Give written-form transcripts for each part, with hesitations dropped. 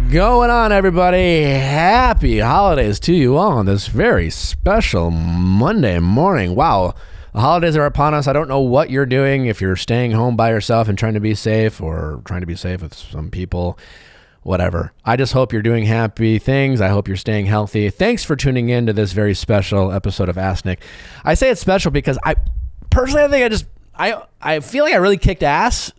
going on, everybody? Happy holidays to you all on this very special Monday morning. Wow, the holidays are upon us. I don't know what you're doing, if you're staying home by yourself and trying to be safe or trying to be safe with some people, whatever. I just hope you're doing happy things. I hope you're staying healthy. Thanks for tuning in to this very special episode of Ask Nick. I say it's special because I feel like I really kicked ass.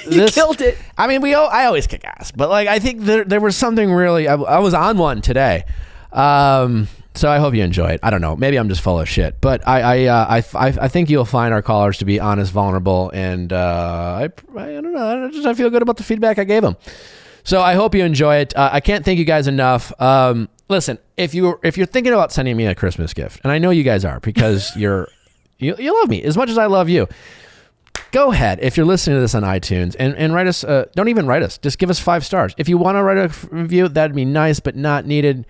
You killed it. I mean, I always kick ass, but like I think there was something really. I was on one today, so I hope you enjoy it. I don't know, maybe I'm just full of shit, but I think you'll find our callers to be honest, vulnerable, and I don't know. I feel good about the feedback I gave them, so I hope you enjoy it. I can't thank you guys enough. Listen, if you're thinking about sending me a Christmas gift, and I know you guys are because you love me as much as I love you. Go ahead, if you're listening to this on iTunes, and write us, don't even write us, just give us 5 stars. If you want to write a review, that'd be nice, but not needed.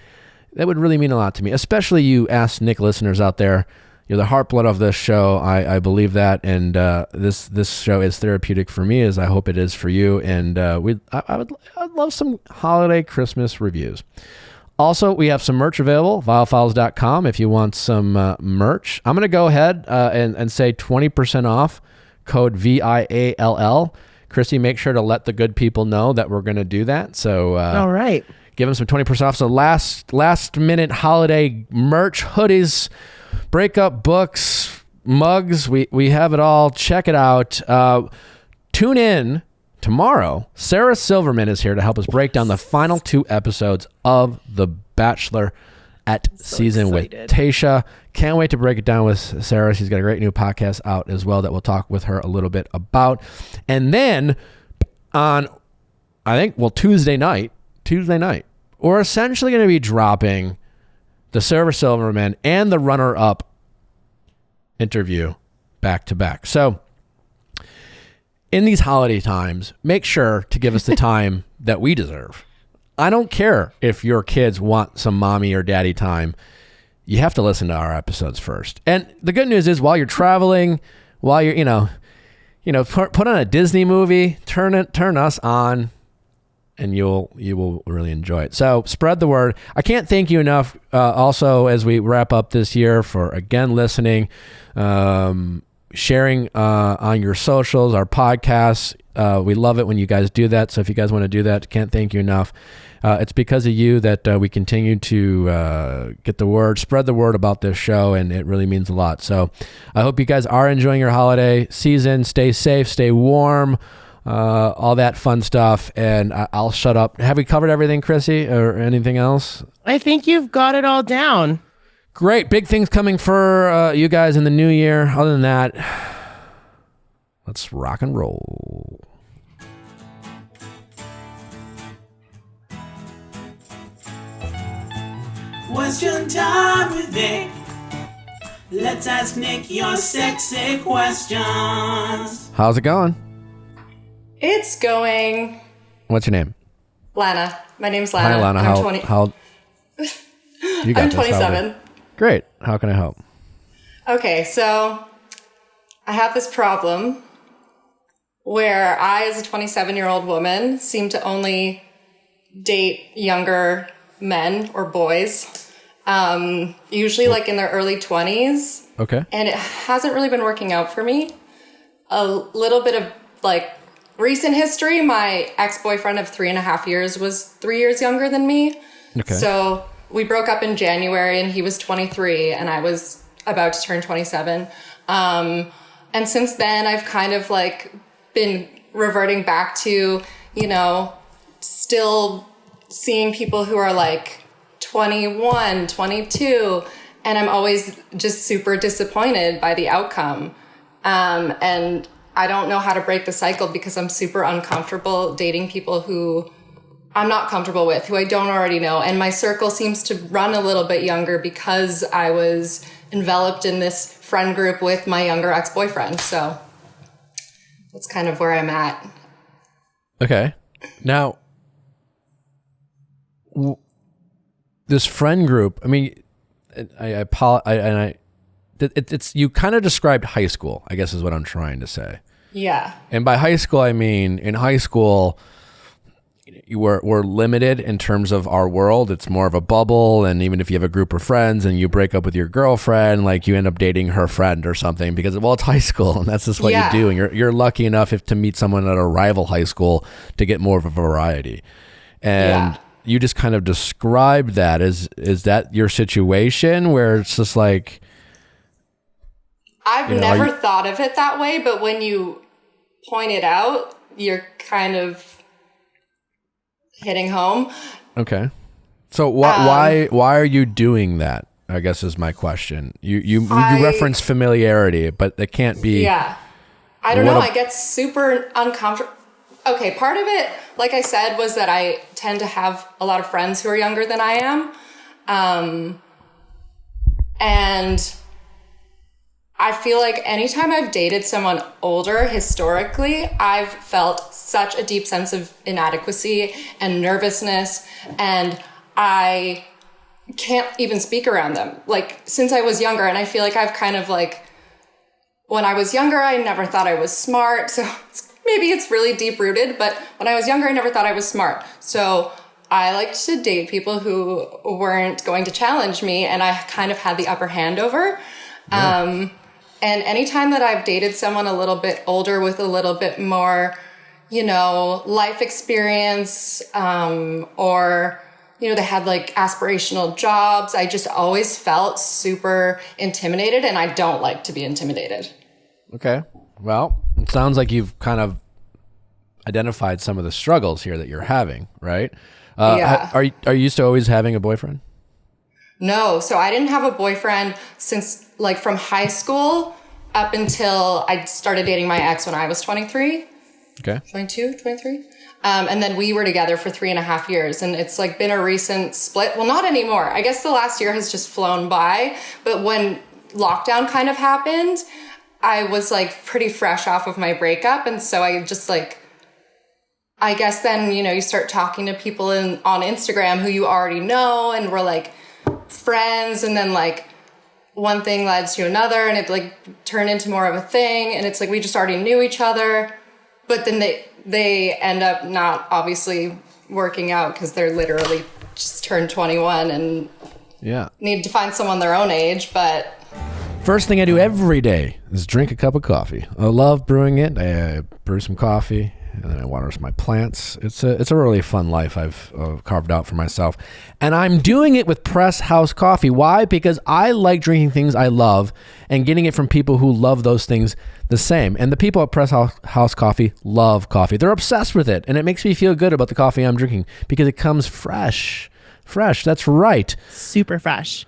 That would really mean a lot to me, especially you Ask Nick listeners out there. You're the heartblood of this show. I believe that, and this show is therapeutic for me, as I hope it is for you, and I'd love some holiday Christmas reviews. Also, we have some merch available, viallfiles.com, if you want some merch. I'm going to go ahead and say 20% off. Code VIALL. Chrissy, make sure to let the good people know that we're going to do that. So, all right, give them some 20% off. So last minute holiday merch, hoodies, breakup books, mugs. We have it all. Check it out. Tune in tomorrow. Sarah Silverman is here to help us break down the final 2 episodes of The Bachelor at season excited. With Tayshia. Can't wait to break it down with Sarah. She's got a great new podcast out as well that we'll talk with her a little bit about. And then on, Tuesday night, we're essentially going to be dropping the Sarah Silverman and the runner-up interview back to back. So in these holiday times, make sure to give us the time that we deserve. I don't care if your kids want some mommy or daddy time. You have to listen to our episodes first. And the good news is, while you're traveling, while you're, put on a Disney movie, turn us on, and you will really enjoy it. So spread the word. I can't thank you enough. Also, as we wrap up this year, for again listening, sharing on your socials, our podcasts. We love it when you guys do that. So if you guys want to do that, can't thank you enough. It's because of you that we continue to get the word, spread the word about this show, and it really means a lot. So I hope you guys are enjoying your holiday season. Stay safe, stay warm, all that fun stuff. And I'll shut up. Have we covered everything, Chrissy, or anything else? I think you've got it all down. Great. Big things coming for you guys in the new year. Other than that, let's rock and roll. Question time with Nick. Let's ask Nick your sexy questions. How's it going? It's going. What's your name? Lana. My name's Lana. Hi, Lana. I'm I'm 27. Great. How can I help? Okay, so I have this problem where I, as a 27-year-old woman, seem to only date younger men or boys, usually like in their early 20s. Okay. And it hasn't really been working out for me. A little bit of like recent history, my ex-boyfriend of 3.5 years was 3 years younger than me. Okay. So we broke up in January and he was 23 and I was about to turn 27. And since then I've kind of like been reverting back to, still seeing people who are like 21, 22, and I'm always just super disappointed by the outcome. And I don't know how to break the cycle because I'm super uncomfortable dating people who I'm not comfortable with, who I don't already know. And my circle seems to run a little bit younger because I was enveloped in this friend group with my younger ex-boyfriend. So that's kind of where I'm at. Okay. Now, this friend group, I mean, it's you kind of described high school, I guess is what I'm trying to say. Yeah. And by high school, I mean, in high school, we're limited in terms of our world. It's more of a bubble, and even if you have a group of friends and you break up with your girlfriend, like you end up dating her friend or something because it's high school and that's just what you do. And you're lucky enough to meet someone at a rival high school to get more of a variety. And you just kind of described that. Is that your situation where it's just like, I've never thought of it that way, but when you point it out, you're kind of hitting home. Okay. So why are you doing that? I guess is my question. You reference familiarity, but it can't be. Yeah. I don't know. I get super uncomfortable. Okay. Part of it, like I said, was that I tend to have a lot of friends who are younger than I am. And I feel like anytime I've dated someone older, historically, I've felt such a deep sense of inadequacy and nervousness, and I can't even speak around them. Like, since I was younger, and I feel like I've kind of like, when I was younger, I never thought I was smart, so maybe it's really deep-rooted, but when I was younger, I never thought I was smart. So I liked to date people who weren't going to challenge me, and I kind of had the upper hand over. Yeah. And anytime that I've dated someone a little bit older with a little bit more, life experience, or, they had like aspirational jobs, I just always felt super intimidated, and I don't like to be intimidated. Okay. Well, it sounds like you've kind of identified some of the struggles here that you're having, right? Yeah. Are you used to always having a boyfriend? No. So I didn't have a boyfriend since like from high school up until I started dating my ex when I was 23. Okay. 22, 23. And then we were together for 3.5 years, and it's like been a recent split. Well, not anymore. I guess the last year has just flown by, but when lockdown kind of happened, I was like pretty fresh off of my breakup. And so I just like, I guess then, you start talking to people on Instagram who you already know, and we're like friends. And then like one thing led to another, and it like turned into more of a thing. And it's like, we just already knew each other, but then they end up not obviously working out because they're literally just turned 21 and need to find someone their own age. But first thing I do every day is drink a cup of coffee. I love brewing it. I brew some coffee, and then I water my plants. It's a really fun life I've carved out for myself. And I'm doing it with Press House Coffee. Why? Because I like drinking things I love and getting it from people who love those things the same. And the people at Press House Coffee love coffee. They're obsessed with it. And it makes me feel good about the coffee I'm drinking because it comes fresh. Fresh, that's right. Super fresh.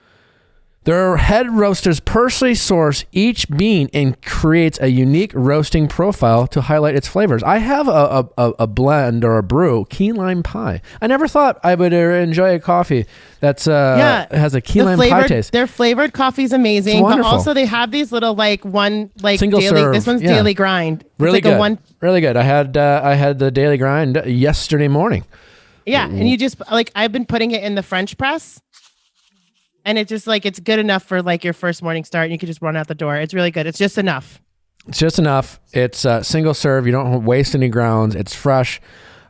Their head roasters personally source each bean and creates a unique roasting profile to highlight its flavors. I have a blend or a brew, key lime pie. I never thought I would enjoy a coffee that's has a key lime pie taste. Their flavored coffee is amazing, but also they have these little single daily serve. This one's daily grind. Really good. Really good. I had the daily grind yesterday morning. Yeah, and you just I've been putting it in the French press. And it's just it's good enough for your first morning start, and you can just run out the door. It's really good. It's just enough. It's just enough. It's single serve. You don't waste any grounds. It's fresh.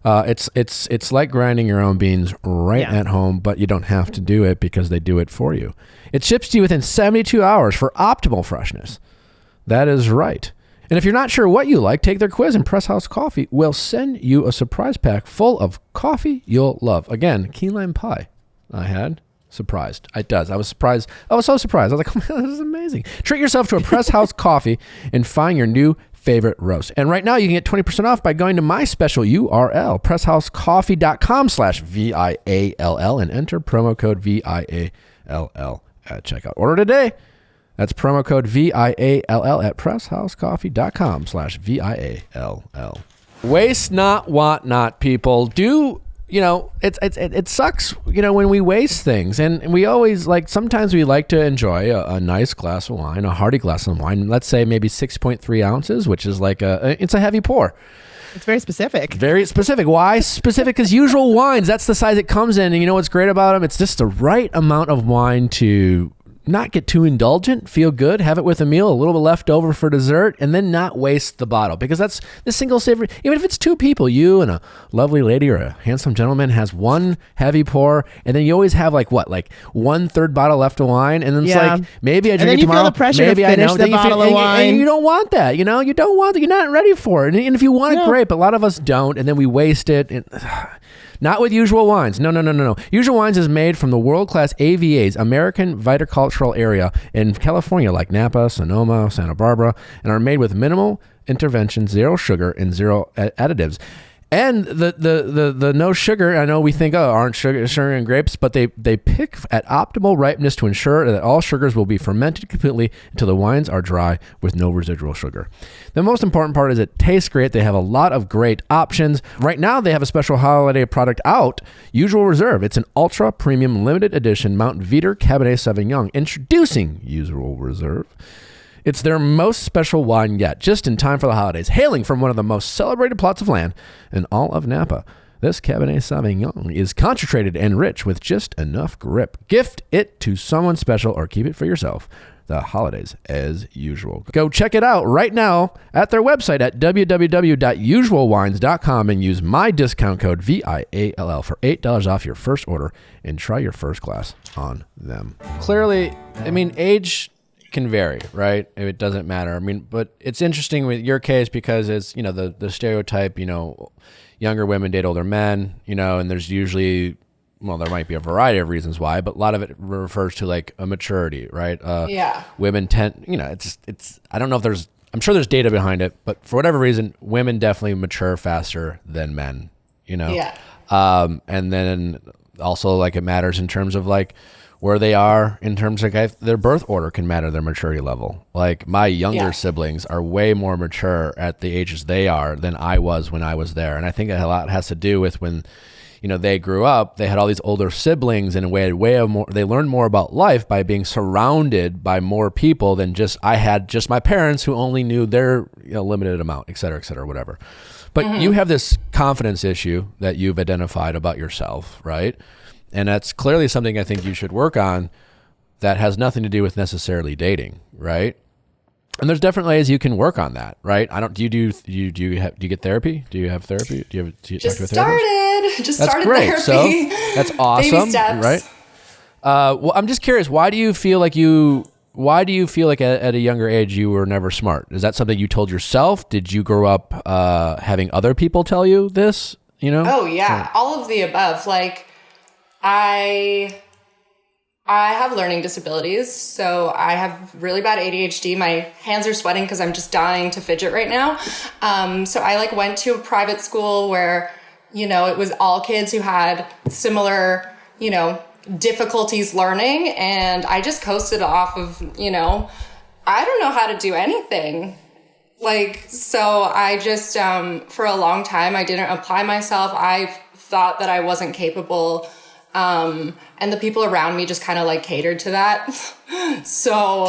It's like grinding your own beans at home, but you don't have to do it because they do it for you. It ships to you within 72 hours for optimal freshness. That is right. And if you're not sure what you like, take their quiz, and Press House Coffee will send you a surprise pack full of coffee you'll love. Again, key lime pie. I had. Surprised. It does. I was surprised. I was so surprised. I was like, oh, this is amazing. Treat yourself to a Press House Coffee and find your new favorite roast. And right now you can get 20% off by going to my special URL, presshousecoffee.com/VIALL, and enter promo code VIALL at checkout. Order today. That's promo code VIALL at presshousecoffee.com/VIALL. Waste not, want not, people. It sucks, when we waste things, and we always sometimes we like to enjoy a nice glass of wine, a hearty glass of wine. Let's say maybe 6.3 ounces, which is it's a heavy pour. It's very specific. Very specific. Why specific? Because usual wines, that's the size it comes in. And you know what's great about them? It's just the right amount of wine to not get too indulgent, feel good, have it with a meal, a little bit left over for dessert, and then not waste the bottle, because that's the single saver. Even if it's two people, you and a lovely lady or a handsome gentleman has one heavy pour, and then you always have like 1/3 bottle left of wine, and then it's like, maybe I drink it tomorrow. Feel the pressure maybe to finish I know the bottle of wine. and you don't want that, you don't want that. You're not ready for it. And if you want it, great, but a lot of us don't, and then we waste it. And, not with Usual Wines. No. Usual Wines is made from the world-class AVAs, American Viticultural Area, in California, like Napa, Sonoma, Santa Barbara, and are made with minimal intervention, zero sugar, and zero additives. And the no sugar, I know we think, aren't sugar and grapes, but they pick at optimal ripeness to ensure that all sugars will be fermented completely until the wines are dry with no residual sugar. The most important part is it tastes great. They have a lot of great options. Right now, they have a special holiday product out, Usual Reserve. It's an ultra premium limited edition Mount Veeder Cabernet Sauvignon. Introducing Usual Reserve. It's their most special wine yet, just in time for the holidays. Hailing from one of the most celebrated plots of land in all of Napa, this Cabernet Sauvignon is concentrated and rich with just enough grip. Gift it to someone special or keep it for yourself. The holidays as usual. Go check it out right now at their website at www.usualwines.com and use my discount code VIALL for $8 off your first order and try your first glass on them. Clearly, age can vary, right? It doesn't matter. But it's interesting with your case because it's, the stereotype, younger women date older men, and there's usually, there might be a variety of reasons why, but a lot of it refers to like a maturity, right? Women tend, it's, I don't know if I'm sure there's data behind it, but for whatever reason, women definitely mature faster than men, Yeah. And then also like it matters in terms of like, where they are in terms of their birth order can matter, their maturity level. Like my younger siblings are way more mature at the ages they are than I was when I was there. And I think a lot has to do with when, they grew up, they had all these older siblings and way more, they learned more about life by being surrounded by more people than I had just my parents who only knew their limited amount, et cetera, whatever. But you have this confidence issue that you've identified about yourself, right? And that's clearly something I think you should work on that has nothing to do with necessarily dating, right? And there's different ways you can work on that, right? Do you get therapy? Do you have therapy? Do you talk to a therapist? Just that's started great. Therapy. So that's awesome, Baby steps. right? Well, I'm just curious. Why do you feel like at a younger age you were never smart? Is that something you told yourself? Did you grow up having other people tell you this? Oh yeah, all of the above. Like I have learning disabilities, so I have really bad ADHD. My hands are sweating because I'm just dying to fidget right now. So I went to a private school where, it was all kids who had similar, difficulties learning. And I just coasted off of, I don't know how to do anything. So I just, for a long time, I didn't apply myself. I thought that I wasn't capable. And the people around me just kind of catered to that. So,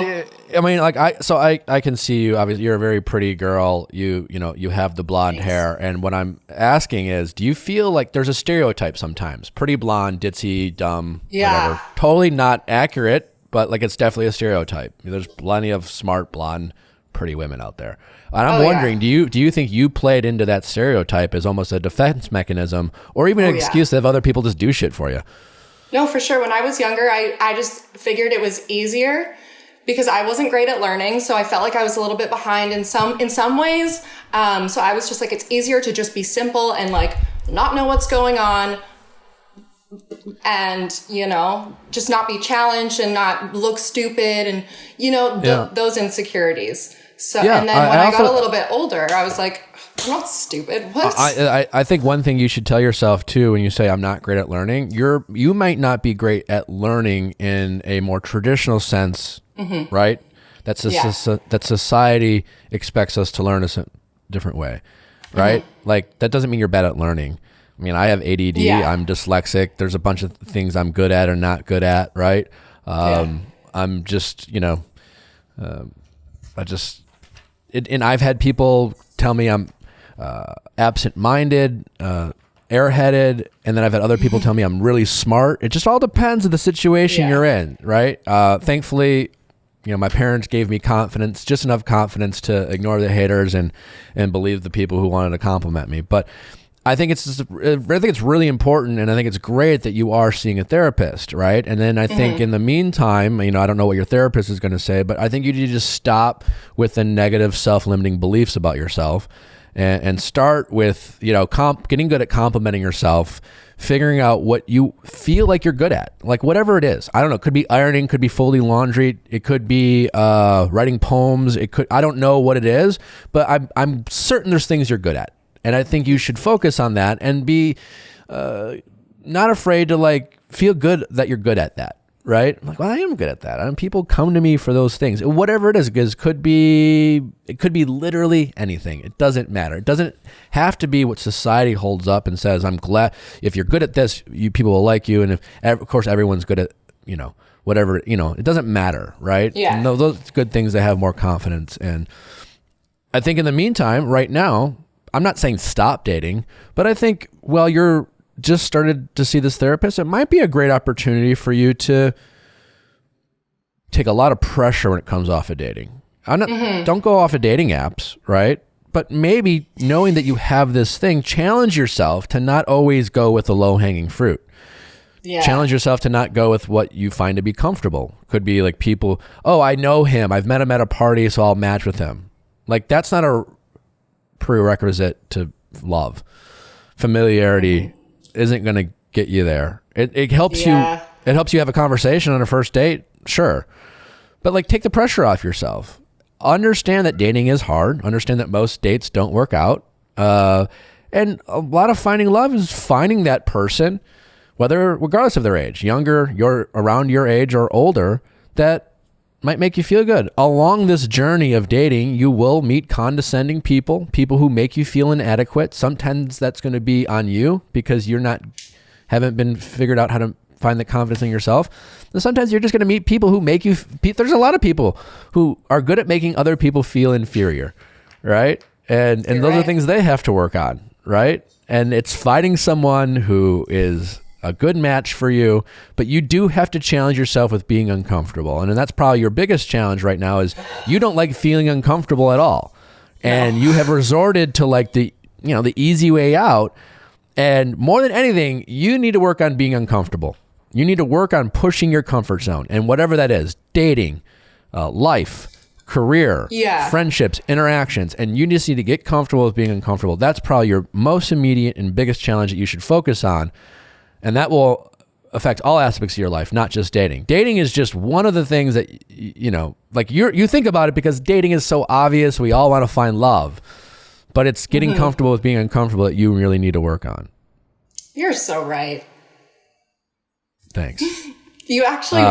I can see you, obviously you're a very pretty girl. You have the blonde hair. And what I'm asking is, do you feel like there's a stereotype sometimes? Pretty blonde, ditzy, dumb, whatever. Totally not accurate, but it's definitely a stereotype. There's plenty of smart, blonde, pretty women out there. And I'm wondering, do you think you played into that stereotype as almost a defense mechanism or even an excuse to have other people just do shit for you? No, for sure. When I was younger, I just figured it was easier because I wasn't great at learning. So I felt like I was a little bit behind in some ways. So I was just it's easier to just be simple and not know what's going on and, just not be challenged and not look stupid and, those insecurities. So, and then when I got a little bit older, I was like, I'm not stupid. What? I think one thing you should tell yourself too, when you say I'm not great at learning, you might not be great at learning in a more traditional sense, right? That society expects us to learn a different way, right? That doesn't mean you're bad at learning. I have ADD. I'm dyslexic. There's a bunch of things I'm good at or not good at, right? I'm just, and I've had people tell me I'm absent-minded, airheaded, and then I've had other people tell me I'm really smart. It just all depends on the situation you're in, right? Thankfully, my parents gave me confidence, just enough confidence to ignore the haters and believe the people who wanted to compliment me. But I think it's really important, and I think it's great that you are seeing a therapist, right? And then I think in the meantime, I don't know what your therapist is going to say, but I think you need to just stop with the negative self-limiting beliefs about yourself and start with, getting good at complimenting yourself, figuring out what you feel like you're good at, like whatever it is. I don't know. It could be ironing, could be folding laundry. It could be writing poems. I don't know what it is, but I'm certain there's things you're good at. And I think you should focus on that and be not afraid to feel good that you're good at that, right? Like, well, I am good at that. And people come to me for those things. Whatever it is, it could be literally anything. It doesn't matter. It doesn't have to be what society holds up and says, I'm glad if you're good at this, people will like you. And if, of course, everyone's good at, whatever, it doesn't matter, right? Yeah. And those good things they have more confidence in. I think in the meantime, right now, I'm not saying stop dating, but I think while you're just started to see this therapist, it might be a great opportunity for you to take a lot of pressure when it comes off of dating. Don't go off of dating apps, right? But maybe knowing that you have this thing, challenge yourself to not always go with the low-hanging fruit. Yeah. Challenge yourself to not go with what you find to be comfortable. Could be like people, I know him. I've met him at a party, so I'll match with him. Like, that's not a prerequisite to love. Familiarity isn't going to get you there. It helps you. It helps you have a conversation on a first date, sure, but take the pressure off yourself. Understand that dating is hard. Understand that most dates don't work out, and a lot of finding love is finding that person, regardless of their age, younger, you're around your age or older, that might make you feel good. Along this journey of dating, you will meet condescending people who make you feel inadequate. Sometimes that's going to be on you because haven't been figured out how to find the confidence in yourself. And sometimes you're just going to meet people who make you, there's a lot of people who are good at making other people feel inferior, right? And those are things they have to work on, right? And it's finding someone who is a good match for you, but you do have to challenge yourself with being uncomfortable. And that's probably your biggest challenge right now is you don't like feeling uncomfortable at all. And you have resorted to the easy way out. And more than anything, you need to work on being uncomfortable. You need to work on pushing your comfort zone, and whatever that is, dating, life, career, friendships, interactions, and you just need to get comfortable with being uncomfortable. That's probably your most immediate and biggest challenge that you should focus on. And that will affect all aspects of your life, not just dating. Dating is just one of the things that, you think about it because dating is so obvious. We all want to find love, but it's getting comfortable with being uncomfortable that you really need to work on. You're so right. Thanks. You actually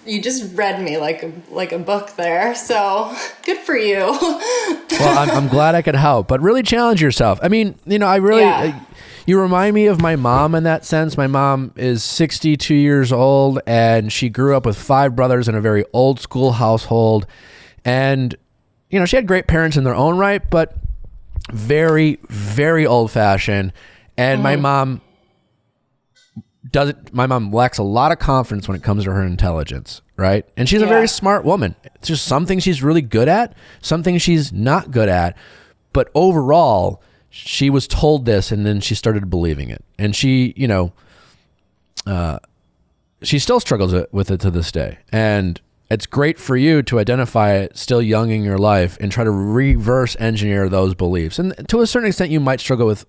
you just read me like a book there. So good for you. Well, I'm glad I could help, but really challenge yourself. I mean, I really, you remind me of my mom in that sense. My mom is 62 years old and she grew up with 5 brothers in a very old school household. And, she had great parents in their own right, but very, very old fashioned. And my mom lacks a lot of confidence when it comes to her intelligence, right? And she's a very smart woman. It's just something she's really good at, something she's not good at. But overall, she was told this and then she started believing it. And she, she still struggles with it to this day. And it's great for you to identify it still young in your life and try to reverse engineer those beliefs. And to a certain extent, you might struggle with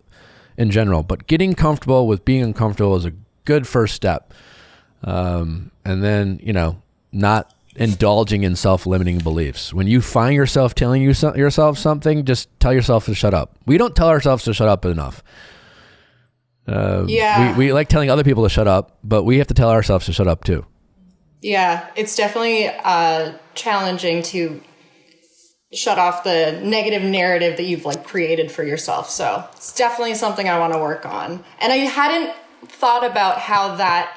in general, but getting comfortable with being uncomfortable is a good first step. And then, not indulging in self-limiting beliefs. When you find yourself telling yourself something, just tell yourself to shut up. We don't tell ourselves to shut up enough. We like telling other people to shut up, but we have to tell ourselves to shut up too. Yeah, it's definitely challenging to shut off the negative narrative that you've created for yourself. So it's definitely something I want to work on. And I hadn't thought about how that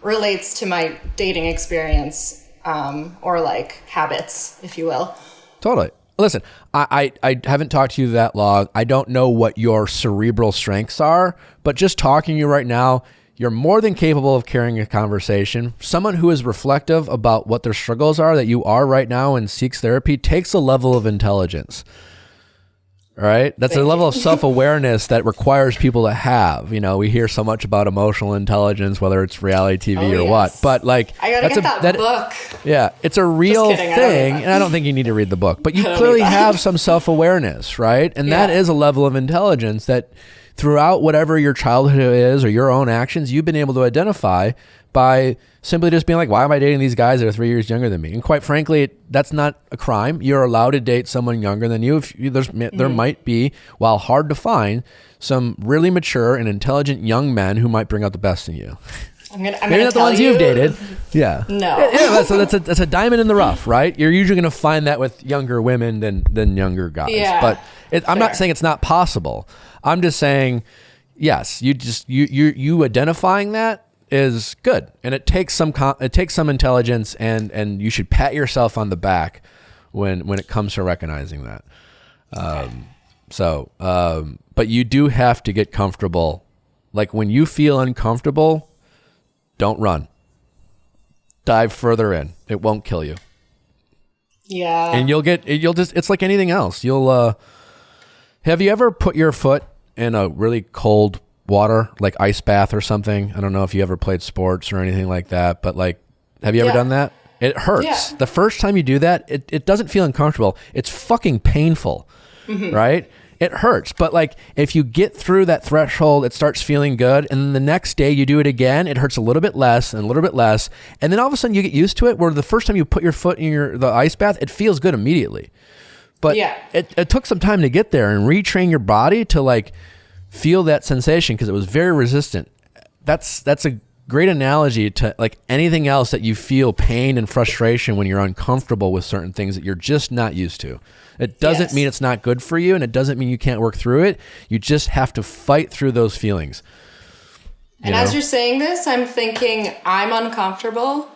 relates to my dating experience, or habits, if you will. Totally. Listen, I haven't talked to you that long. I don't know what your cerebral strengths are, but just talking to you right now, you're more than capable of carrying a conversation. Someone who is reflective about what their struggles are that you are right now and seeks therapy takes a level of intelligence. All right? That's a level of self-awareness that requires people to have. You know, we hear so much about emotional intelligence, whether it's reality TV or what. But like, I gotta get that book. Yeah, it's a real thing, and I don't think you need to read the book, but you clearly have some self-awareness, right? And that is a level of intelligence that throughout whatever your childhood is or your own actions, you've been able to identify by simply just being like, why am I dating these guys that are 3 years younger than me? And quite frankly, that's not a crime. You're allowed to date someone younger than you. There might be, while hard to find, some really mature and intelligent young men who might bring out the best in you. I'm Maybe gonna not the ones you've dated. Yeah. No. Yeah, that's a diamond in the rough, right? You're usually going to find that with younger women than younger guys. Yeah, but I'm not saying it's not possible. I'm just saying, yes, you identifying that is good, and it takes some intelligence, and you should pat yourself on the back when it comes to recognizing that. But you do have to get comfortable. Like when you feel uncomfortable, don't run. Dive further in. It won't kill you. Yeah. And it's like anything else. Have you ever put your foot in a really cold water, like ice bath or something? I don't know if you ever played sports or anything like that, but like, have you ever done that? It hurts. Yeah. The first time you do that, it doesn't feel uncomfortable. It's fucking painful, right? It hurts. But like, if you get through that threshold, it starts feeling good. And then the next day you do it again, it hurts a little bit less and a little bit less. And then all of a sudden you get used to it, where the first time you put your foot in the ice bath, it feels good immediately. But it took some time to get there and retrain your body to like feel that sensation, because it was very resistant. That's a great analogy to like anything else that you feel pain and frustration when you're uncomfortable with certain things that you're just not used to. It doesn't mean it's not good for you, and it doesn't mean you can't work through it. You just have to fight through those feelings. And as you're saying this, I'm thinking I'm uncomfortable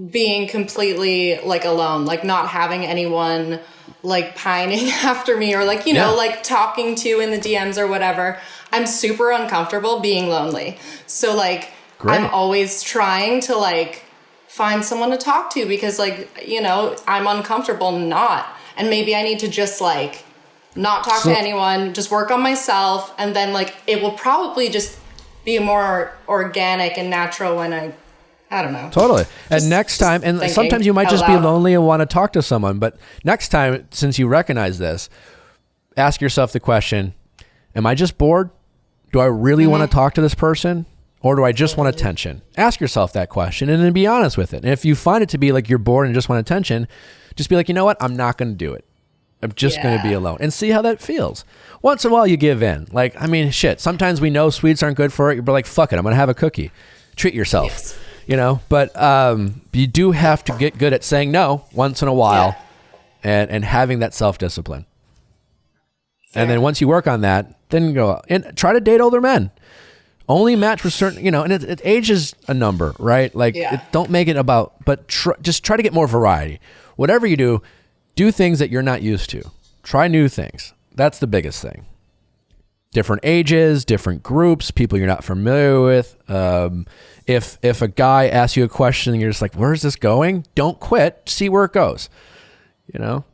being completely like alone, like not having anyone like pining after me, or like, you know, like talking to in the DMs or whatever. I'm super uncomfortable being lonely. So like, I'm always trying to like find someone to talk to, because like, you know, I'm uncomfortable not. And maybe I need to just like not talk to anyone, just work on myself. And then like, it will probably just be more organic and natural when I don't know. Totally. And next time, and sometimes you might just be lonely and want to talk to someone, but next time, since you recognize this, ask yourself the question, am I just bored? Do I really want to talk to this person? Or do I just want attention? Ask yourself that question and then be honest with it. And if you find it to be like you're bored and just want attention, just be like, you know what? I'm not going to do it. I'm just going to be alone, and see how that feels. Once in a while you give in. Like, I mean, shit, sometimes we know sweets aren't good for it. You're like, fuck it, I'm going to have a cookie. Treat yourself. Yes. You know, but you do have to get good at saying no once in a while, and having that self-discipline. And then once you work on that, then go and try to date older men. Only match with certain, you know, and age is a number, right? Like, don't make it about, but just try to get more variety. Whatever you do things that you're not used to. Try new things. That's the biggest thing. Different ages, different groups, people you're not familiar with. If a guy asks you a question and you're just like, where's this going? Don't quit. See where it goes. You know,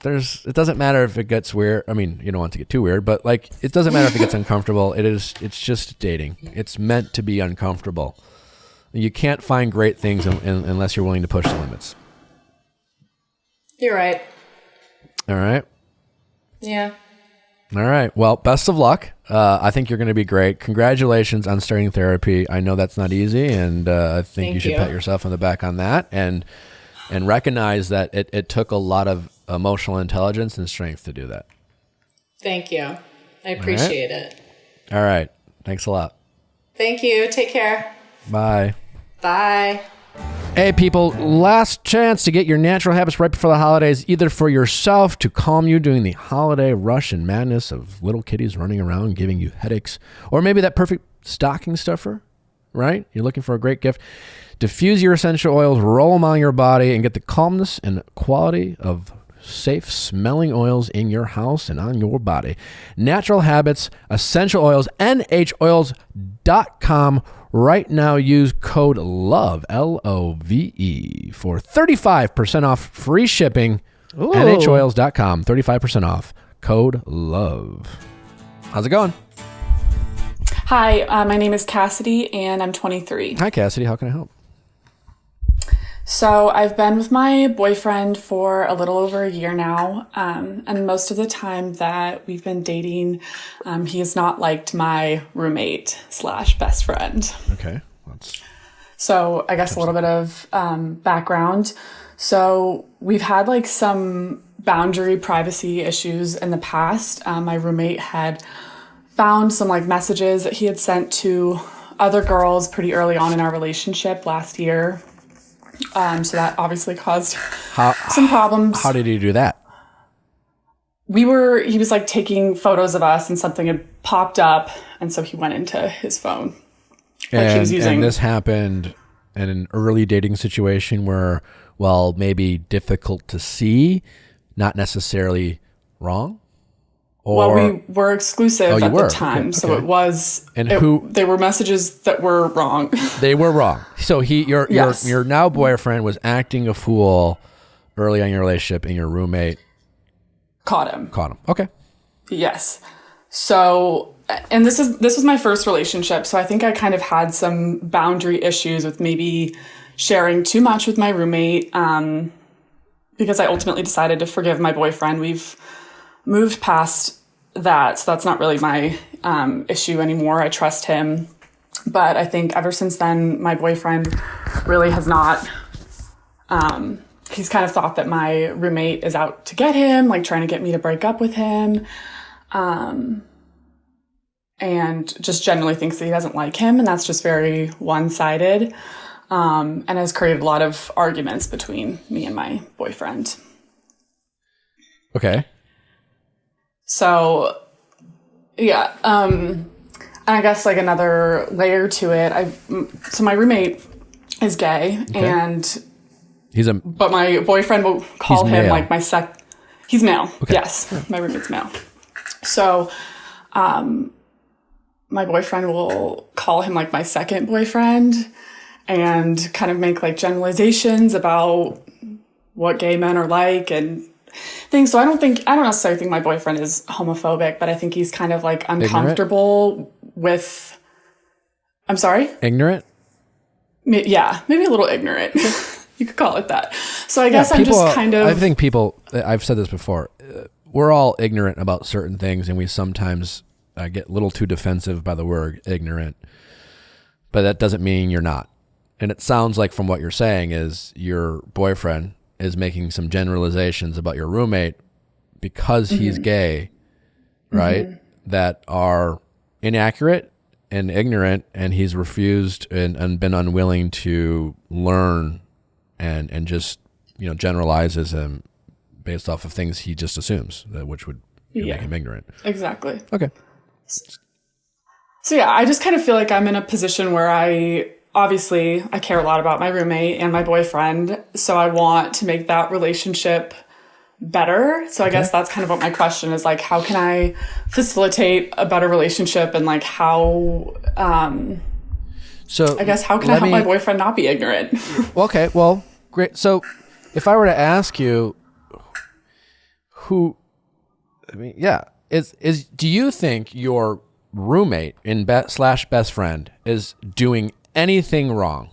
it doesn't matter if it gets weird. I mean, you don't want to get too weird, but like, it doesn't matter if it gets uncomfortable. It's just dating. It's meant to be uncomfortable. You can't find great things unless you're willing to push the limits. You're right. All right. Yeah. All right. Well, best of luck. I think you're going to be great. Congratulations on starting therapy. I know that's not easy, and I think you should pat yourself on the back on that, and recognize that it took a lot of emotional intelligence and strength to do that. Thank you. I appreciate it. All right. Thanks a lot. Thank you. Take care. Bye. Bye. Hey people, last chance to get your natural habits right before the holidays, either for yourself to calm you during the holiday rush and madness of little kitties running around giving you headaches, or maybe that perfect stocking stuffer, right? You're looking for a great gift. Diffuse your essential oils, roll them on your body, and get the calmness and quality of safe smelling oils in your house and on your body. Natural Habits, Essential Oils, NHOils.com. Right now, use code LOVE, LOVE, for 35% off free shipping. Ooh. NHOils.com, 35% off. Code LOVE. How's it going? Hi, my name is Cassidy, and I'm 23. Hi, Cassidy. How can I help? So I've been with my boyfriend for a little over a year now, and most of the time that we've been dating, he has not liked my roommate / best friend. Okay. So I guess a little bit of background. So we've had like some boundary privacy issues in the past. My roommate had found some like messages that he had sent to other girls pretty early on in our relationship last year. So that obviously caused some problems. How did he do that? He was like taking photos of us and something had popped up. And so he went into his phone. And this happened in an early dating situation where, well, maybe difficult to see, not necessarily wrong? Well, we were exclusive at the time, okay. So it was. And they were messages that were wrong. They were wrong. So your now boyfriend was acting a fool early on in your relationship, and your roommate caught him. Okay. Yes. So, and this was my first relationship, so I think I kind of had some boundary issues with maybe sharing too much with my roommate, because I ultimately decided to forgive my boyfriend. We've moved past that, so that's not really my issue anymore. I trust him. But I think ever since then, my boyfriend really has not, he's kind of thought that my roommate is out to get him, like trying to get me to break up with him. And just generally thinks that he doesn't like him, and that's just very one-sided, and has created a lot of arguments between me and my boyfriend. Okay. So, yeah, and I guess like another layer to it, so my roommate is gay, and but my boyfriend will call him male. Like he's male. Okay. Yes, my roommate's male. So, my boyfriend will call him like my second boyfriend and kind of make like generalizations about what gay men are like and things. So I don't necessarily think my boyfriend is homophobic, but I think he's kind of like uncomfortable with, I'm sorry? Ignorant? Yeah, maybe a little ignorant. You could call it that. So I guess I'm just kind of... I think I've said this before, we're all ignorant about certain things, and we sometimes get a little too defensive by the word ignorant, but that doesn't mean you're not. And it sounds like from what you're saying is your boyfriend is making some generalizations about your roommate because he's gay, right? That are inaccurate and ignorant, and he's refused and been unwilling to learn and just, generalizes him based off of things he just assumes, which would make him ignorant. Exactly. Okay. So yeah, I just kind of feel like I'm in a position where I care a lot about my roommate and my boyfriend, so I want to make that relationship better. So I guess that's kind of what my question is, like, how can I facilitate a better relationship, and like how so I guess how can I help my boyfriend not be ignorant? Okay, well, great. So if I were to ask you do you think your roommate / best friend is doing anything wrong?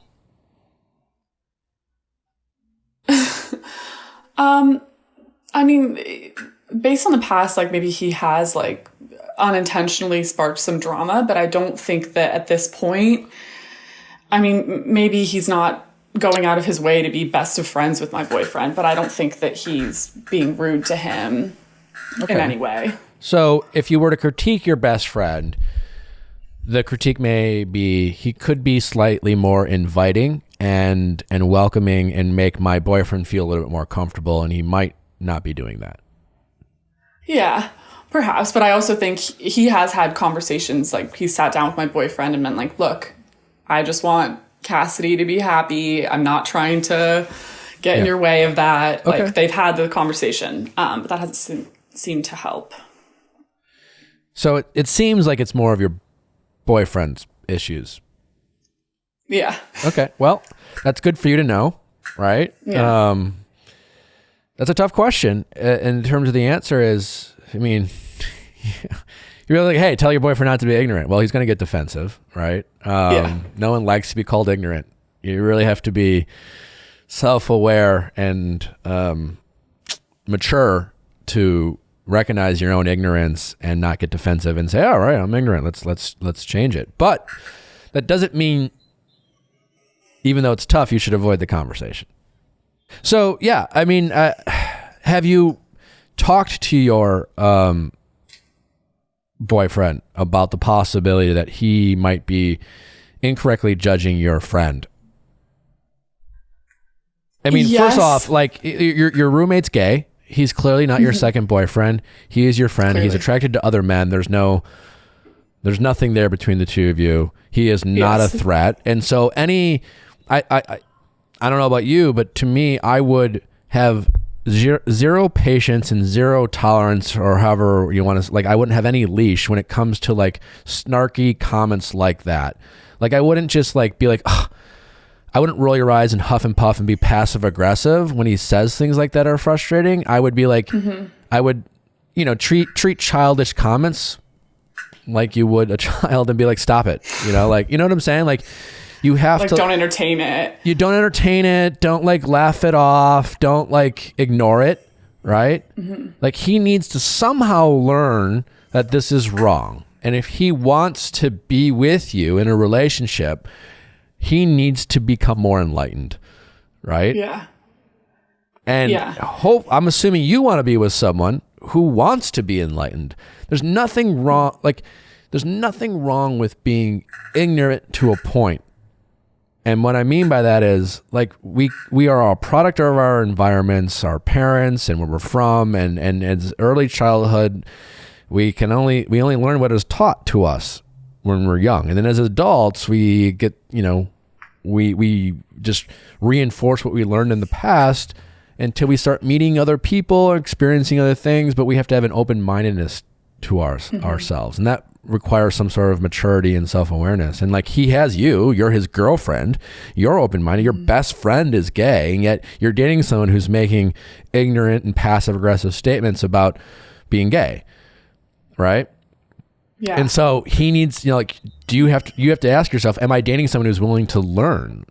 I mean, based on the past, like maybe he has like unintentionally sparked some drama, but I don't think that at this point, I mean, maybe he's not going out of his way to be best of friends with my boyfriend, but I don't think that he's being rude to him in any way. So if you were to critique your best friend, the critique may be he could be slightly more inviting and welcoming and make my boyfriend feel a little bit more comfortable, and he might not be doing that. Yeah, perhaps. But I also think he has had conversations, like he sat down with my boyfriend and been like, look, I just want Cassidy to be happy. I'm not trying to get in your way of that. Okay. Like they've had the conversation, but that hasn't seemed to help. So it seems like it's more of your boyfriend's issues. Yeah. Okay. Well, that's good for you to know, right? Yeah. That's a tough question. In terms of the answer is, I mean, you're like, hey, tell your boyfriend not to be ignorant. Well, he's going to get defensive, right? No one likes to be called ignorant. You really have to be self-aware and mature to recognize your own ignorance and not get defensive and say, all right, I'm ignorant. Let's change it. But that doesn't mean, even though it's tough, you should avoid the conversation. So yeah, I mean, have you talked to your boyfriend about the possibility that he might be incorrectly judging your friend? I mean, Yes. First off, like your roommate's gay. He's clearly not your second boyfriend. He is your friend. Clearly. He's attracted to other men. There's nothing there between the two of you. He is not a threat. And so I don't know about you, but to me, I would have zero patience and zero tolerance, or however you want to, like, I wouldn't have any leash when it comes to like snarky comments like that. Like, I wouldn't just like be like, ugh. I wouldn't roll your eyes and huff and puff and be passive aggressive when he says things like that are frustrating. I would be like, I would, treat childish comments like you would a child and be like, stop it. Like, you know what I'm saying? Like, you have like, to, don't entertain it. You don't entertain it. Don't like laugh it off. Don't like ignore it. Right. Like, he needs to somehow learn that this is wrong. And if he wants to be with you in a relationship, he needs to become more enlightened. Right. Yeah. And I'm assuming you want to be with someone who wants to be enlightened. There's nothing wrong. Like, there's nothing wrong with being ignorant to a point. And what I mean by that is, like, we are a product of our environments, our parents, and where we're from, and as early childhood, we only learn what is taught to us when we're young, and then as adults, we get we just reinforce what we learned in the past until we start meeting other people or experiencing other things. But we have to have an open-mindedness to ourselves, and that requires some sort of maturity and self-awareness. And like, he has you're his girlfriend, you're open-minded, your best friend is gay, and yet you're dating someone who's making ignorant and passive-aggressive statements about being gay, right? Yeah. And so he needs, you have to ask yourself, am I dating someone who's willing to learn?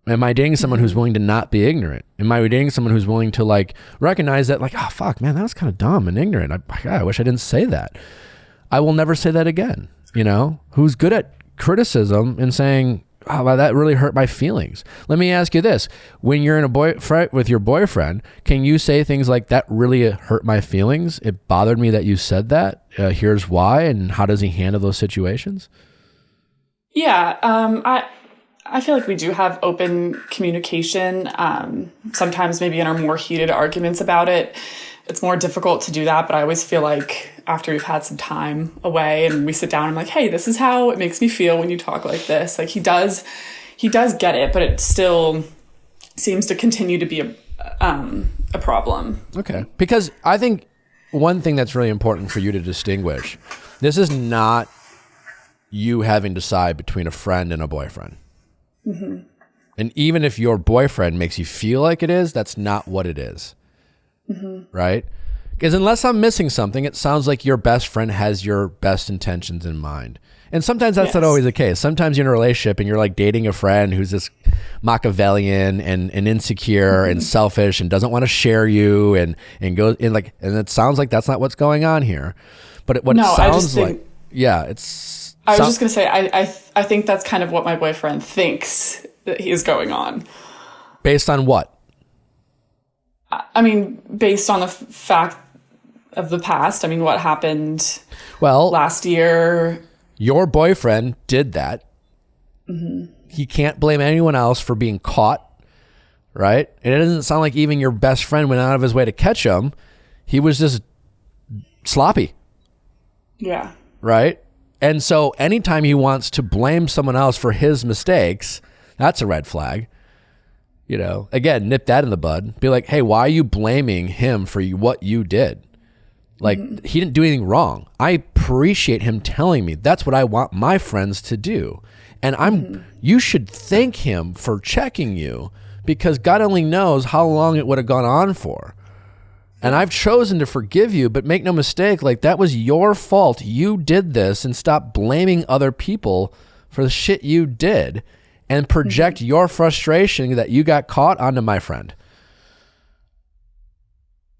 Am I dating someone who's willing to not be ignorant? Am I dating someone who's willing to like recognize that, like, oh fuck, man, that was kind of dumb and ignorant. I wish I didn't say that. I will never say that again. Who's good at criticism and saying, oh, wow, that really hurt my feelings. Let me ask you this. When you're in a fight with your boyfriend, can you say things like, that really hurt my feelings? It bothered me that you said that. Here's why. And how does he handle those situations? Yeah. I feel like we do have open communication. Sometimes maybe in our more heated arguments about it, it's more difficult to do that. But I always feel like after we've had some time away and we sit down, I'm like, hey, this is how it makes me feel when you talk like this. Like, he does get it, but it still seems to continue to be a problem. Okay. Because I think one thing that's really important for you to distinguish, this is not you having to decide between a friend and a boyfriend. And even if your boyfriend makes you feel like it is, that's not what it is. Right? Because unless I'm missing something, it sounds like your best friend has your best intentions in mind. And sometimes that's not always the case. Sometimes you're in a relationship and you're like dating a friend who's this Machiavellian and insecure and selfish and doesn't want to share you and goes in like, and it sounds like that's not what's going on here. But it sounds like, it's. I was just going to say, I think that's kind of what my boyfriend thinks that he is going on. Based on what? I mean, based on the fact of the past. I mean, what happened last year? Your boyfriend did that. He can't blame anyone else for being caught, right? And it doesn't sound like even your best friend went out of his way to catch him. He was just sloppy. Yeah. Right? And so anytime he wants to blame someone else for his mistakes, that's a red flag. Again, nip that in the bud. Be like, hey, why are you blaming him for what you did? Like, he didn't do anything wrong. I appreciate him telling me that's what I want my friends to do. And you should thank him for checking you, because God only knows how long it would have gone on for. And I've chosen to forgive you, but make no mistake, like, that was your fault. You did this, and stop blaming other people for the shit you did and project your frustration that you got caught onto my friend.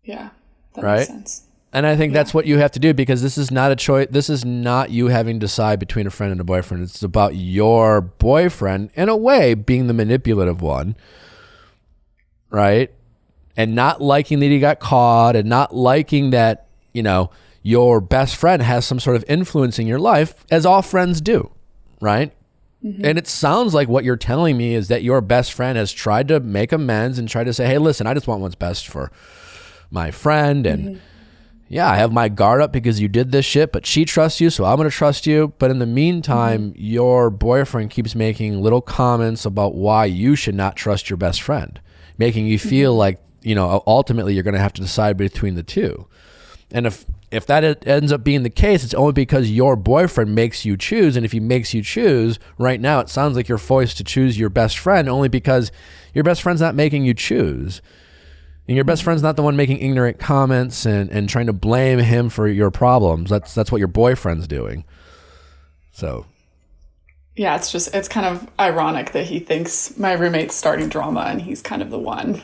Yeah, that makes sense. And I think that's what you have to do, because this is not a choice. This is not you having to decide between a friend and a boyfriend. It's about your boyfriend, in a way, being the manipulative one, right? And not liking that he got caught, and not liking that, your best friend has some sort of influence in your life, as all friends do, right? And it sounds like what you're telling me is that your best friend has tried to make amends and tried to say, hey, listen, I just want what's best for my friend. And I have my guard up because you did this shit, but she trusts you, so I'm going to trust you. But in the meantime, your boyfriend keeps making little comments about why you should not trust your best friend, making you feel like, ultimately you're going to have to decide between the two. And if that ends up being the case, it's only because your boyfriend makes you choose. And if he makes you choose right now, it sounds like you're forced to choose your best friend only because your best friend's not making you choose. And your best friend's not the one making ignorant comments and trying to blame him for your problems. That's what your boyfriend's doing. So. Yeah, it's kind of ironic that he thinks my roommate's starting drama and he's kind of the one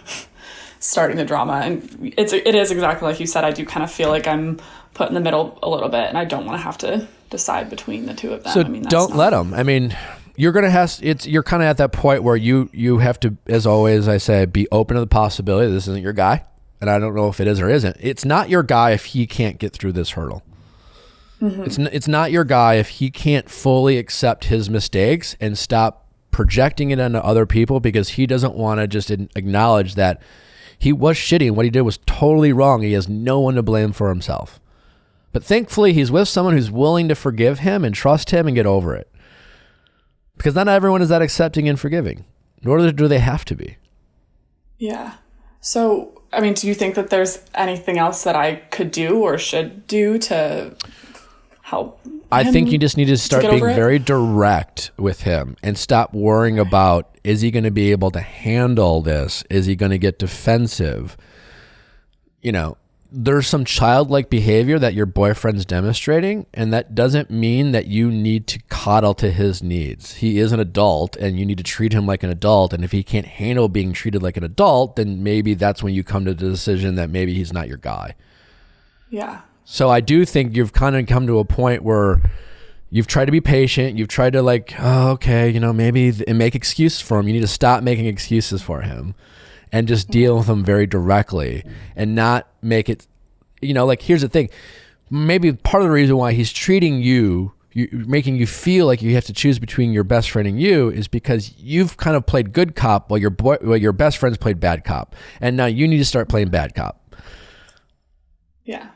starting the drama. And it is exactly like you said. I do kind of feel like I'm put in the middle a little bit, and I don't want to have to decide between the two of them. So don't let him. I mean, you're kind of at that point where you have to, as always, I say, be open to the possibility this isn't your guy. And I don't know if it is or isn't. It's not your guy if he can't get through this hurdle. It's not your guy if he can't fully accept his mistakes and stop projecting it onto other people, because he doesn't want to just acknowledge that he was shitty and what he did was totally wrong. He has no one to blame for himself. But thankfully, he's with someone who's willing to forgive him and trust him and get over it. Because not everyone is that accepting and forgiving, nor do they have to be. Yeah. So, I mean, do you think that there's anything else that I could do or should do to help him? I think you just need to start being very direct with him and stop worrying about, is he going to be able to handle this? Is he going to get defensive? There's some childlike behavior that your boyfriend's demonstrating, and that doesn't mean that you need to coddle to his needs. He is an adult, and you need to treat him like an adult. And if he can't handle being treated like an adult, then maybe that's when you come to the decision that maybe he's not your guy. Yeah. So I do think you've kind of come to a point where you've tried to be patient. You've tried to maybe and make excuses for him. You need to stop making excuses for him and just deal with him very directly and not make it, here's the thing. Maybe part of the reason why he's treating you, making you feel like you have to choose between your best friend and you, is because you've kind of played good cop while your best friend's played bad cop. And now you need to start playing bad cop. Yeah.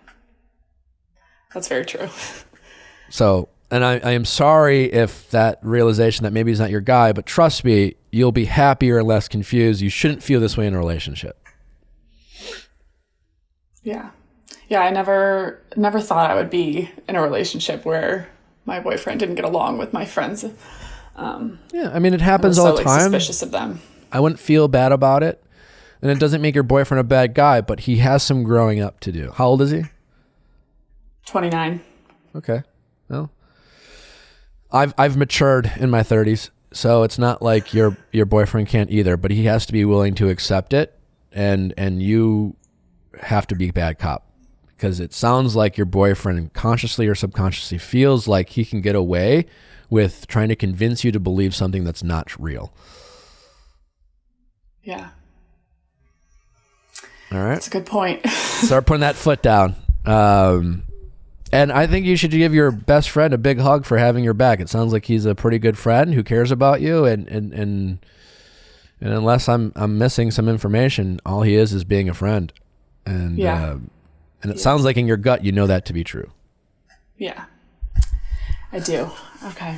That's very true. So, and I am sorry if that realization that maybe he's not your guy, but trust me, you'll be happier and less confused. You shouldn't feel this way in a relationship. Yeah. Yeah, I never thought I would be in a relationship where my boyfriend didn't get along with my friends. Yeah, I mean, it happens all the time. Suspicious of them. I wouldn't feel bad about it. And it doesn't make your boyfriend a bad guy, but he has some growing up to do. How old is he? 29. Okay. Well, I've matured in my 30s, so it's not like your boyfriend can't either, but he has to be willing to accept it, and you have to be bad cop, because it sounds like your boyfriend consciously or subconsciously feels like he can get away with trying to convince you to believe something that's not real. Yeah. All right. That's a good point. Start putting that foot down. And I think you should give your best friend a big hug for having your back. It sounds like he's a pretty good friend who cares about you. And unless I'm missing some information, all he is being a friend. And it sounds like in your gut, you know that to be true. Yeah, I do. Okay.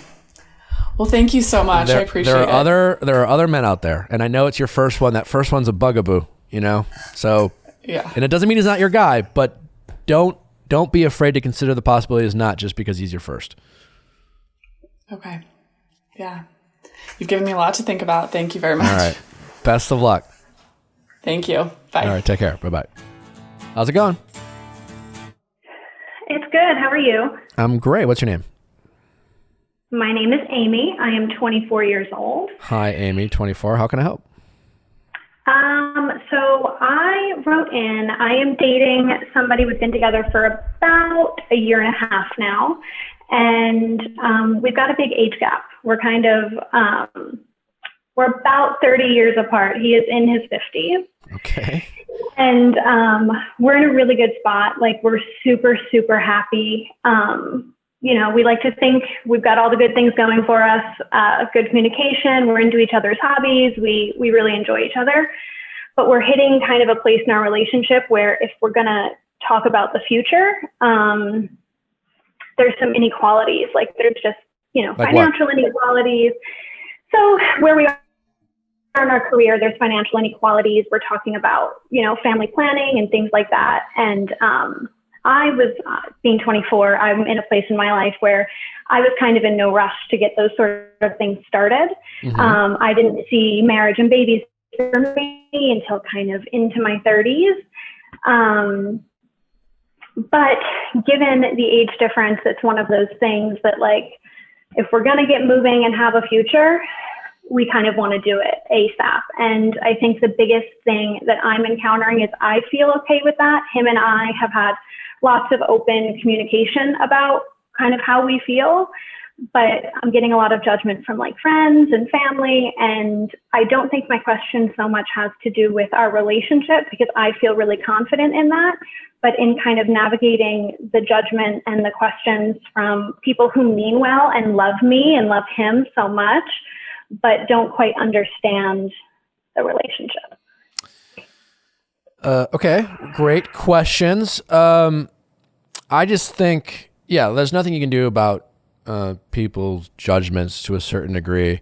Well, thank you so much. I appreciate it. There are other men out there, and I know it's your first one. That first one's a bugaboo, you know? So, yeah. And it doesn't mean he's not your guy, but don't be afraid to consider the possibility he's not just because he's your first. Okay. Yeah. You've given me a lot to think about. Thank you very much. All right. Best of luck. Thank you. Bye. All right. Take care. Bye-bye. How's it going? It's good. How are you? I'm great. What's your name? My name is Amy. I am 24 years old. Hi, Amy, 24. How can I help? So I wrote in, I am dating somebody. We've been together for about a year and a half now. And we've got a big age gap. We're kind of, we're about 30 years apart. He is in his 50s. Okay. And we're in a really good spot. Like, we're super, super happy. You know, we like to think we've got all the good things going for us, good communication. We're into each other's hobbies. We really enjoy each other. But we're hitting kind of a place in our relationship where if we're going to talk about the future, there's some inequalities. Like, there's just, you know, like financial inequalities. So where we are in our career, there's financial inequalities. We're talking about, you know, family planning and things like that. And I was, being 24, I'm in a place in my life where I was kind of in no rush to get those sort of things started. Mm-hmm. I didn't see marriage and babies for me until kind of into my 30s. But given the age difference, it's one of those things that, like, if we're going to get moving and have a future, we kind of want to do it ASAP. And I think the biggest thing that I'm encountering is I feel okay with that. Him and I have had lots of open communication about kind of how we feel, but I'm getting a lot of judgment from, like, friends and family. And I don't think my question so much has to do with our relationship, because I feel really confident in that, but in kind of navigating the judgment and the questions from people who mean well and love me and love him so much, but don't quite understand the relationship. Okay, great questions. I just think, yeah, there's nothing you can do about people's judgments to a certain degree.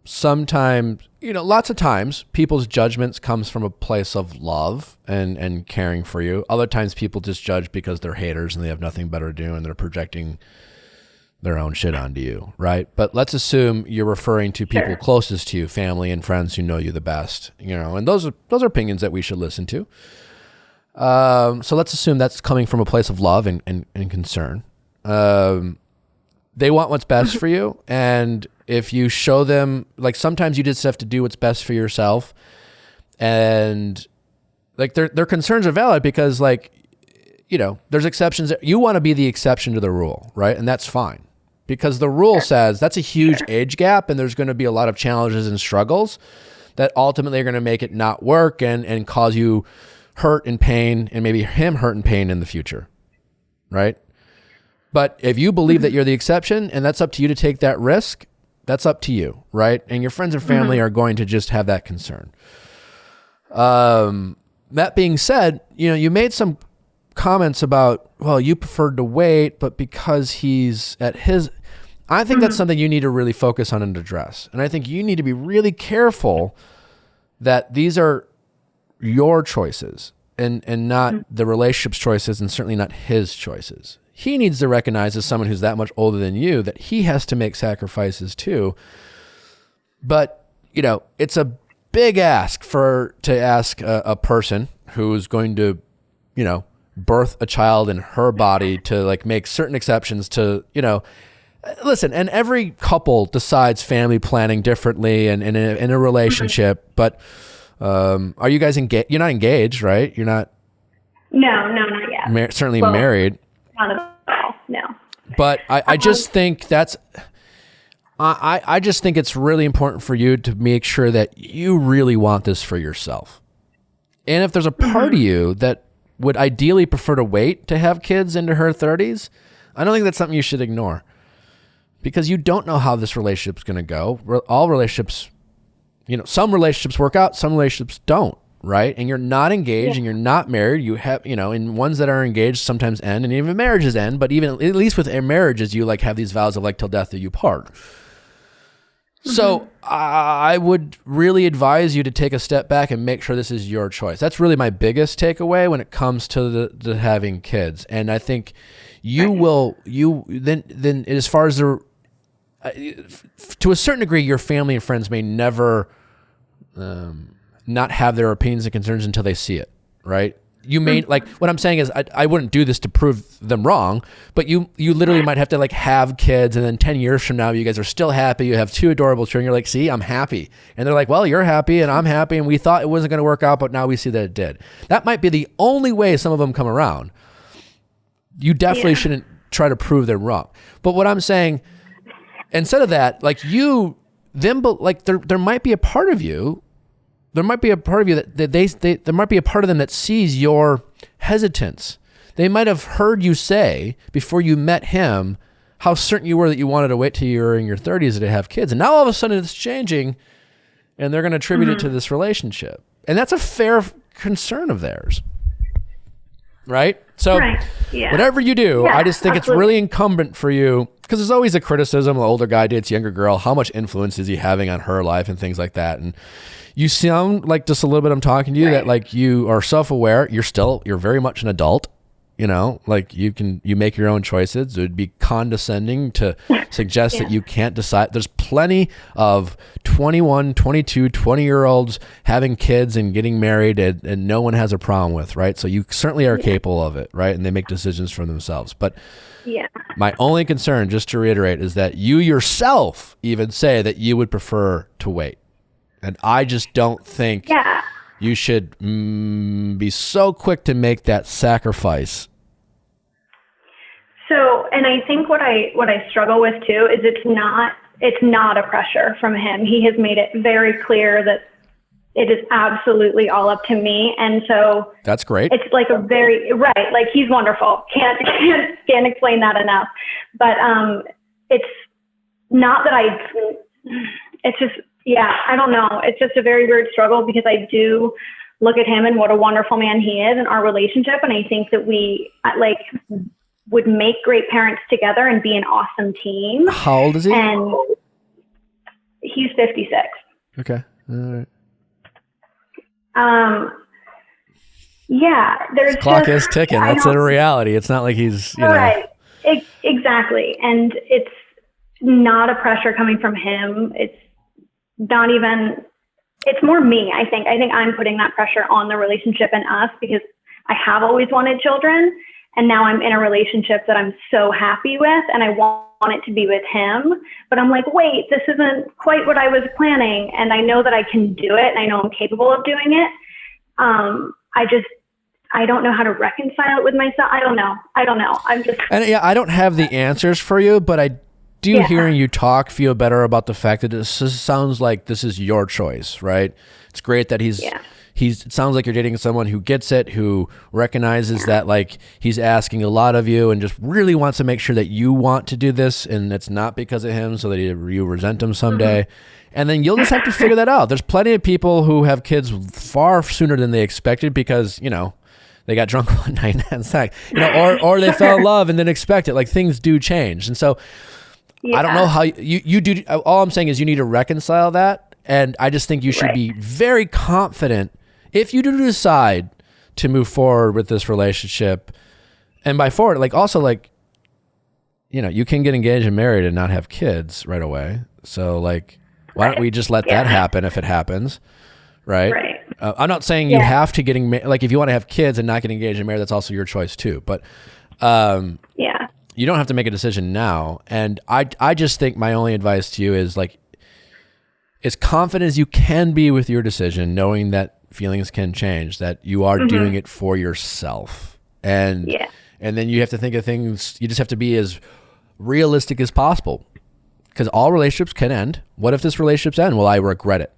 Sometimes, you know, lots of times people's judgments comes from a place of love and caring for you. Other times people just judge because they're haters and they have nothing better to do and they're projecting their own shit onto you, right? But let's assume you're referring to people closest to you, family and friends who know you the best, you know, and those are opinions that we should listen to. So let's assume that's coming from a place of love and concern. They want what's best for you. And if you show them, like, sometimes you just have to do what's best for yourself. And, like, their concerns are valid because, like, you know, there's exceptions. That you want to be the exception to the rule, right? And that's fine. Because the rule says that's a huge age gap and there's going to be a lot of challenges and struggles that ultimately are going to make it not work and cause you hurt and pain, and maybe him hurt and pain in the future, right? But if you believe that you're the exception and that's up to you to take that risk, that's up to you, right? And your friends and family are going to just have that concern. That being said, you know, you made some comments about, well, you preferred to wait, but because he's at his, I think that's something you need to really focus on and address. And I think you need to be really careful that these are your choices and not the relationship's choices, and certainly not his choices. He needs to recognize, as someone who's that much older than you, that he has to make sacrifices too. But, you know, it's a big ask to ask a person who's going to, you know, birth a child in her body to, like, make certain exceptions to, you know, listen, and every couple decides family planning differently and in a relationship, but are you guys engaged? You're not engaged, right? You're not. No, not yet. Certainly married. Not at all. No. But I just think that's. I just think it's really important for you to make sure that you really want this for yourself. And if there's a part of you that would ideally prefer to wait to have kids into her 30s, I don't think that's something you should ignore, because you don't know how this relationship's going to go. All relationships, you know, some relationships work out, some relationships don't. right? And you're not engaged and you're not married. You have, and ones that are engaged sometimes end, and even marriages end, but even at least with marriages, you like have these vows of like till death do you part. So I would really advise you to take a step back and make sure this is your choice. That's really my biggest takeaway when it comes to the having kids. And I think then as far as to a certain degree, your family and friends may never not have their opinions and concerns until they see it, right? You may like what I'm saying is I wouldn't do this to prove them wrong, but you literally might have to like have kids, and then 10 years from now you guys are still happy. You have 2 adorable children. You're like, see, I'm happy, and they're like, well, you're happy and I'm happy, and we thought it wasn't going to work out, but now we see that it did. That might be the only way some of them come around. You definitely shouldn't try to prove them wrong. But what I'm saying, instead of that, like there might be a part of you. There might be a part of you there might be a part of them that sees your hesitance. They might have heard you say before you met him how certain you were that you wanted to wait till you were in your 30s to have kids. And now all of a sudden it's changing, and they're going to attribute it to this relationship. And that's a fair concern of theirs. Right? So whatever you do, I just think it's really incumbent for you, because there's always a criticism, the older guy dates younger girl, how much influence is he having on her life and things like that. And you sound like just a little bit I'm talking to you that like you are self-aware. You're very much an adult, like you make your own choices. It would be condescending to suggest that you can't decide. There's plenty of 21, 22, 20-year-olds having kids and getting married and no one has a problem with, right? So you certainly are capable of it, right? And they make decisions for themselves. But my only concern, just to reiterate, is that you yourself even say that you would prefer to wait. And I just don't think you should be so quick to make that sacrifice. So, and I think what I struggle with too is it's not a pressure from him. He has made it very clear that it is absolutely all up to me. And so that's great. It's like like he's wonderful. Can't explain that enough. But it's not that it's just, I don't know. It's just a very weird struggle, because I do look at him and what a wonderful man he is in our relationship. And I think that we would make great parents together and be an awesome team. How old is he? And he's 56. Okay. All right. There's his clock is ticking. That's a reality. It's not like he's, Right. Exactly. And it's not a pressure coming from him. It's not even, it's more me. I think I'm putting that pressure on the relationship and us, because I have always wanted children, and now I'm in a relationship that I'm so happy with, and I want it to be with him. But I'm like, wait, this isn't quite what I was planning. And I know that I can do it, and I know I'm capable of doing it. I don't know how to reconcile it with myself. I don't know. I don't have the answers for you, but I do hearing you talk feel better about the fact that sounds like this is your choice, right? It's great that it sounds like you're dating someone who gets it, who recognizes that like he's asking a lot of you and just really wants to make sure that you want to do this, and it's not because of him so that you resent him someday. And then you'll just have to figure that out. There's plenty of people who have kids far sooner than they expected because, they got drunk one night and had sex, or they fell in love and didn't expect it. Like, things do change. And so I don't know how you do. All I'm saying is you need to reconcile that. And I just think you should be very confident if you do decide to move forward with this relationship. And by forward, you can get engaged and married and not have kids right away. So why don't we just let that happen if it happens? Right. I'm not saying you have to if you want to have kids and not get engaged and married, that's also your choice too. But you don't have to make a decision now. And I just think my only advice to you is as confident as you can be with your decision, knowing that feelings can change, that you are doing it for yourself. And then you have to think of things, you just have to be as realistic as possible, because all relationships can end. What if this relationship's end? Well, I regret it.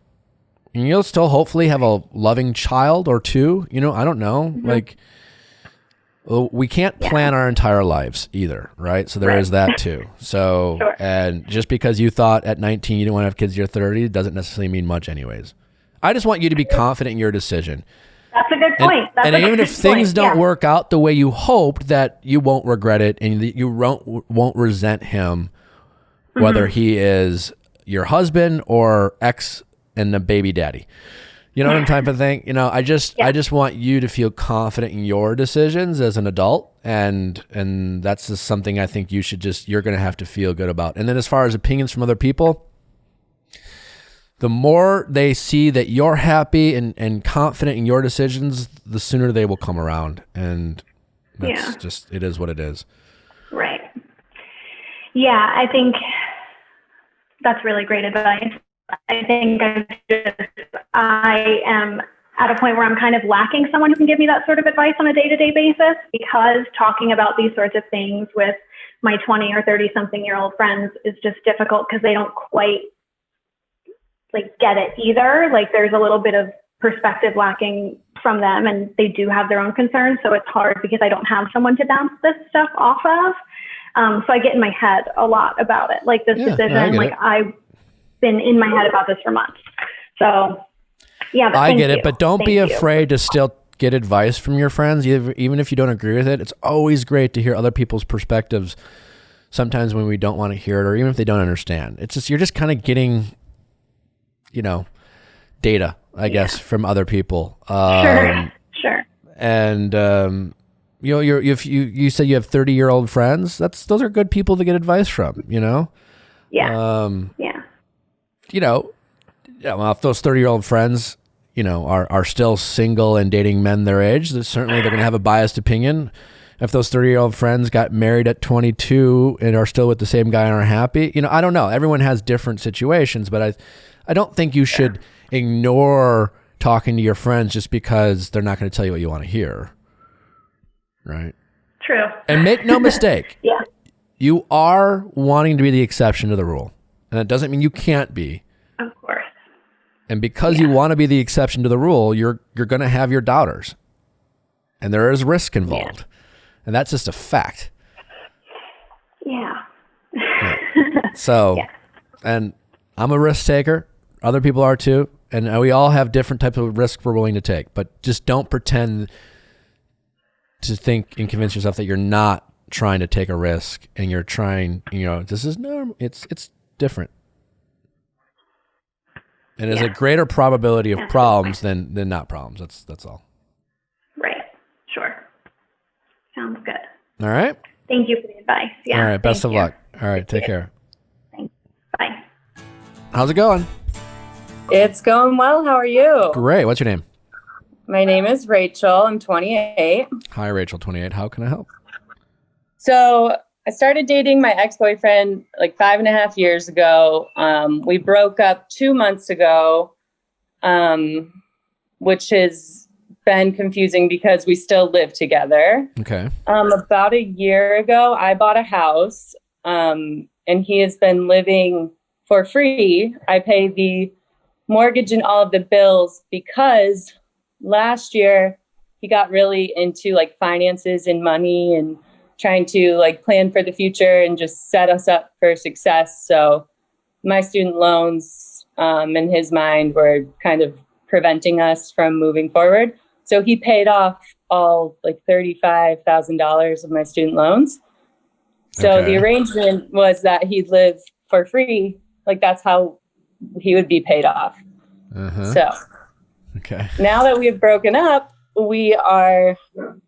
And you'll still hopefully have a loving child or two. I don't know. We can't plan our entire lives either, right? So there is that too. So, and just because you thought at 19 you didn't want to have kids at your 30 doesn't necessarily mean much anyways. I just want you to be confident in your decision. That's a good point. And even if things don't work out the way you hoped, that you won't regret it, and that you won't resent him, whether he is your husband or ex and the baby daddy. You know what I'm trying to think? You know, I just want you to feel confident in your decisions as an adult, and that's just something I think you're going to have to feel good about. And then as far as opinions from other people, the more they see that you're happy and confident in your decisions, the sooner they will come around. And that's just, it is what it is. Right. Yeah, I think that's really great advice. I think I am at a point where I'm kind of lacking someone who can give me that sort of advice on a day-to-day basis, because talking about these sorts of things with my 20 or 30-something-year-old friends is just difficult because they don't quite get it either. Like, there's a little bit of perspective lacking from them, and they do have their own concerns. So it's hard because I don't have someone to bounce this stuff off of. So I get in my head a lot about it. Like, this decision, I've been in my head about this for months. So yeah, I get it, but don't be afraid to still get advice from your friends, even if you don't agree with it. It's always great to hear other people's perspectives. Sometimes when we don't want to hear it, or even if they don't understand, it's just, you're just kind of getting, data, I guess, from other people. Sure. And, if you said you have 30-year-old friends, those are good people to get advice from, Yeah. Well, if those 30-year-old friends, are still single and dating men their age, certainly they're going to have a biased opinion. If those 30-year-old friends got married at 22 and are still with the same guy and are happy, I don't know. Everyone has different situations, but I don't think you should ignore talking to your friends just because they're not going to tell you what you want to hear. Right? True. And make no mistake. Yeah. You are wanting to be the exception to the rule. And that doesn't mean you can't be. Of course. And because you want to be the exception to the rule, you're going to have your doubters. And there is risk involved. Yeah. And that's just a fact. Yeah. So, and I'm a risk taker. Other people are too. And we all have different types of risks we're willing to take. But just don't pretend to think and convince yourself that you're not trying to take a risk and you're trying, this is normal. It's different. And there's a greater probability of problems than not problems. That's all. Right. Sure. Sounds good. All right. Thank you for the advice. Yeah. All right. Best of luck. All right. Take care. Thanks. Bye. How's it going? It's going well. How are you? Great. What's your name? My name is Rachel. I'm 28. Hi, Rachel, 28. How can I help? So I started dating my ex-boyfriend like 5.5 years ago. We broke up 2 months ago, which has been confusing because we still live together. Okay. About a year ago, I bought a house, and he has been living for free. I pay the mortgage and all of the bills because last year he got really into finances and money and trying to plan for the future and just set us up for success. So my student loans, in his mind, were kind of preventing us from moving forward. So he paid off all $35,000 of my student loans. So the arrangement was that he'd live for free. That's how he would be paid off. So now that we've broken up, we are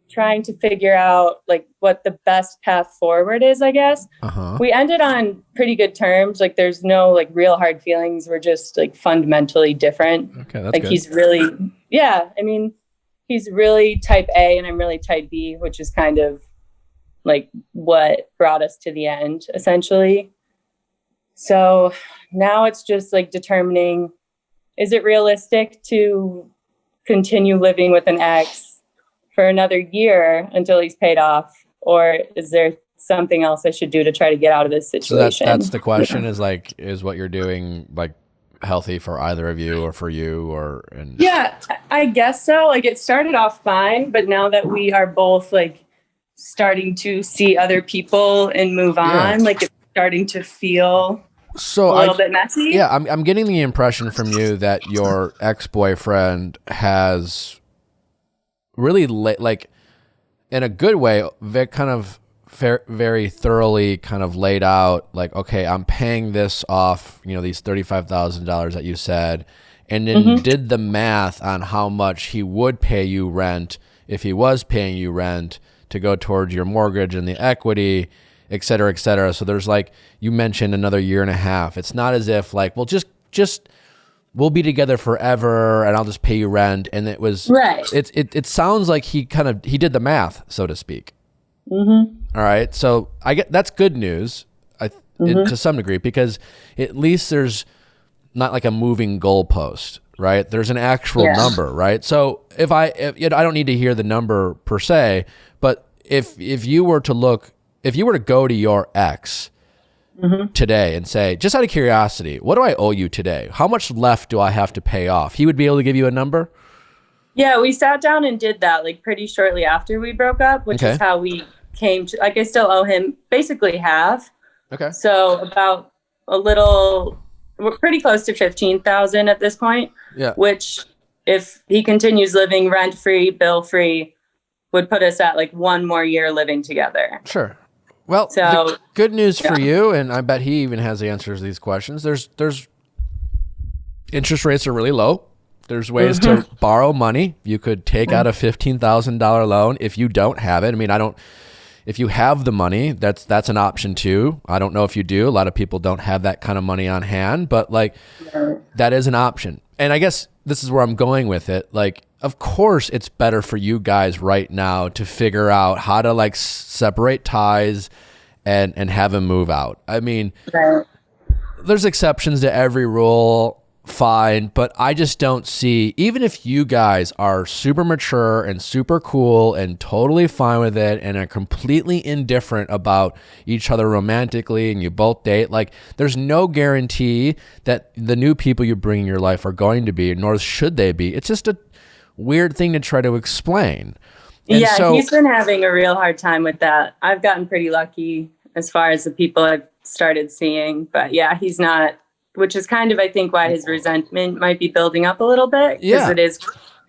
trying to figure out what the best path forward is, I guess. We ended on pretty good terms. There's no real hard feelings. We're just fundamentally different. Okay, that's good. He's really, he's really type A and I'm really type B, which is kind of what brought us to the end, essentially. So now it's just determining, is it realistic to continue living with an ex for another year until he's paid off? Or is there something else I should do to try to get out of this situation? So that's the question is is what you're doing healthy for either of you or for you Yeah, I guess so. It started off fine, but now that we are both starting to see other people and move on, it's starting to feel So a little bit messy. Yeah, I'm getting the impression from you that your ex-boyfriend has really like in a good way, very thoroughly kind of laid out like, okay, I'm paying this off, these $35,000 that you said, and then did the math on how much he would pay you rent if he was paying you rent to go towards your mortgage and the equity, et cetera, et cetera. So there's like, you mentioned another year and a half. It's not as if like, well, just we'll be together forever and I'll just pay you rent. And it was, right. It sounds like he did the math, so to speak. All right. So that's good news to some degree, because at least there's not like a moving goalpost, right? There's an actual number, right? So if I don't need to hear the number per se, but if you were to go to your ex today and say, just out of curiosity, what do I owe you today? How much left do I have to pay off? He would be able to give you a number? Yeah, we sat down and did that like pretty shortly after we broke up, which is how we came to, like, I still owe him basically half. Okay. So about we're pretty close to 15,000 at this point. Yeah. Which, if he continues living rent-free, bill-free, would put us at like one more year living together. Sure. Well, so good news for you, and I bet he even has the answers to these questions. There's interest rates are really low. There's ways to borrow money. You could take out a $15,000 loan if you don't have it. I mean, if you have the money, that's an option too. I don't know if you do. A lot of people don't have that kind of money on hand, but like that is an option. And I guess this is where I'm going with it. Like, of course it's better for you guys right now to figure out how to like separate ties and have him move out. I mean, there's exceptions to every rule. Fine, but I just don't see, even if you guys are super mature and super cool and totally fine with it and are completely indifferent about each other romantically and you both date, like there's no guarantee that the new people you bring in your life are going to be, nor should they be. It's just a weird thing to try to explain. And he's been having a real hard time with that. I've gotten pretty lucky as far as the people I've started seeing, but yeah, he's not. Which is kind of, I think, why his resentment might be building up a little bit, because it is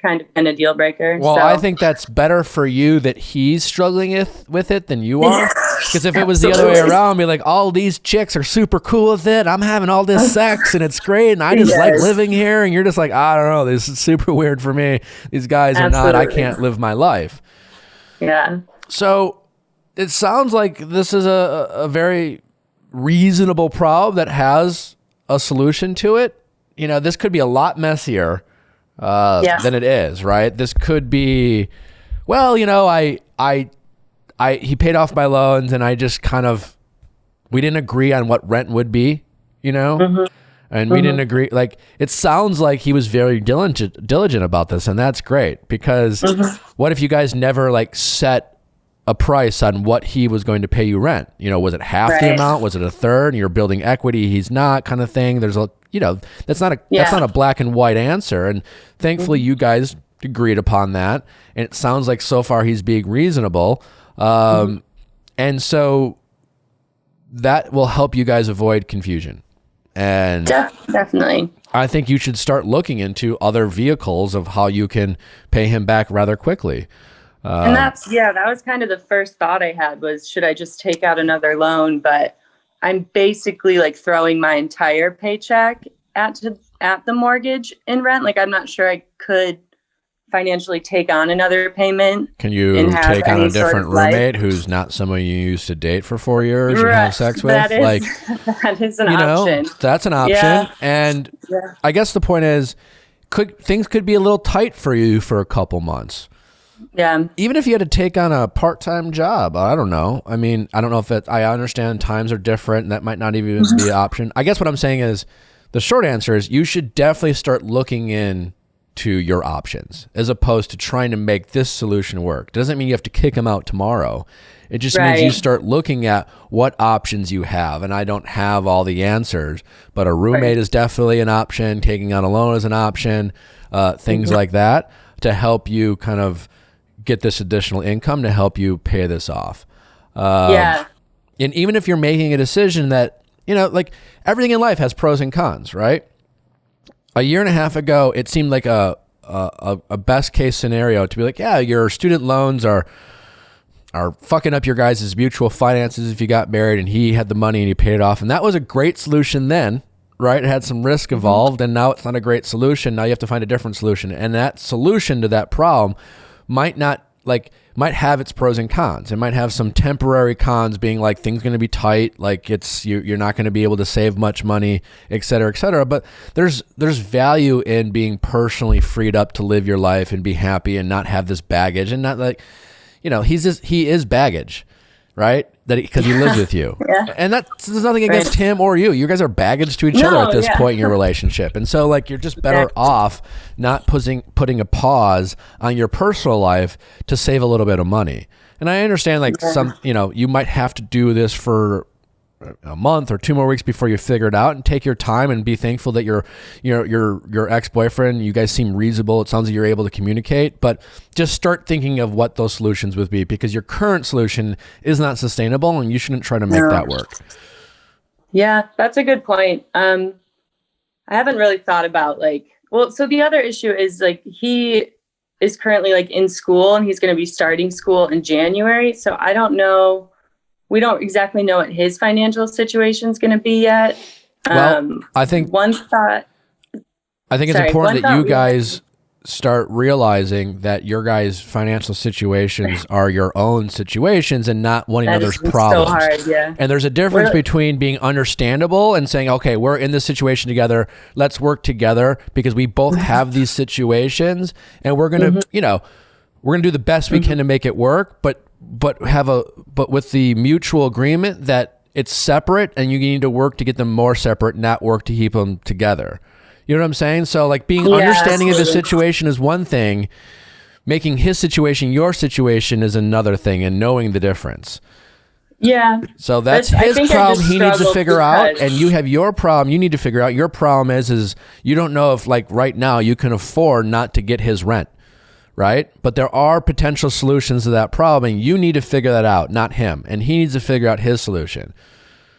kind of been a deal breaker. Well, I think that's better for you that he's struggling with it than you are. Because if it was the other way around, be like, all these chicks are super cool with it. I'm having all this sex and it's great. And I just like living here. And you're just like, I don't know. This is super weird for me. These guys are not. I can't live my life. Yeah. So it sounds like this is a very reasonable problem that has a solution to it. This could be a lot messier than it is, right? This could be, well, he paid off my loans and I just we didn't agree on what rent would be, and we didn't agree. Like, it sounds like he was very diligent about this, and that's great, because what if you guys never like set a price on what he was going to pay you rent? Was it half the amount? Was it a third? And you're building equity. He's not, kind of thing. There's that's not a black and white answer. And thankfully you guys agreed upon that. And it sounds like so far he's being reasonable. And so that will help you guys avoid confusion. And definitely, I think you should start looking into other vehicles of how you can pay him back rather quickly. And that was kind of the first thought I had, was, should I just take out another loan? But I'm basically like throwing my entire paycheck at the mortgage and rent. Like, I'm not sure I could financially take on another payment. Can you take on a different roommate who's not someone you used to date for 4 years and have sex with? That is an option. That's an option. Yeah. And I guess the point is, things could be a little tight for you for a couple months. Yeah. Even if you had to take on a part-time job, I don't know. I mean, I don't know if I understand times are different and that might not even be an option. I guess what I'm saying is, the short answer is you should definitely start looking into your options as opposed to trying to make this solution work. Doesn't mean you have to kick him out tomorrow. It just means you start looking at what options you have. And I don't have all the answers, but a roommate is definitely an option. Taking on a loan is an option. Things like that to help you kind of get this additional income to help you pay this off. And even if you're making a decision that like everything in life has pros and cons, right? A year and a half ago, it seemed like a best case scenario to be like, yeah, your student loans are fucking up your guys' mutual finances if you got married and he had the money and he paid it off. And that was a great solution then, right? It had some risk involved, and now it's not a great solution. Now you have to find a different solution. And that solution to that problem might have its pros and cons. It might have some temporary cons, being like things going to be tight, like you're not going to be able to save much money, et cetera, et cetera. But there's value in being personally freed up to live your life and be happy and not have this baggage, and not like, he is baggage, right? Because he lives with you. Yeah. And there's nothing against him or you. You guys are baggage to each other at this point in your relationship. And so like, you're just better off not putting a pause on your personal life to save a little bit of money. And I understand like you might have to do this for a month or 2 more weeks before you figure it out, and take your time and be thankful that your ex-boyfriend, you guys seem reasonable. It sounds like you're able to communicate, but just start thinking of what those solutions would be, because your current solution is not sustainable and you shouldn't try to make that work. Yeah, that's a good point. I haven't really thought about so the other issue is like, he is currently like in school and he's going to be starting school in January. So I don't know. We don't exactly know what his financial situation is going to be yet. Well, I think it's important that you guys start realizing that your guys' financial situations are your own situations and not one another's problems. So hard, yeah. And there's a difference between being understandable and saying, okay, we're in this situation together. Let's work together because we both have these situations, and we're going to, we're going to do the best we can to make it work, but with the mutual agreement that it's separate and you need to work to get them more separate, not work to keep them together. You know what I'm saying? So like, being understanding of the situation is one thing, making his situation your situation is another thing, and knowing the difference. Yeah. So that's his problem he needs to figure out, and you have your problem you need to figure out. Your problem is you don't know if like right now you can afford not to get his rent. Right? But there are potential solutions to that problem, and you need to figure that out, not him. And he needs to figure out his solution.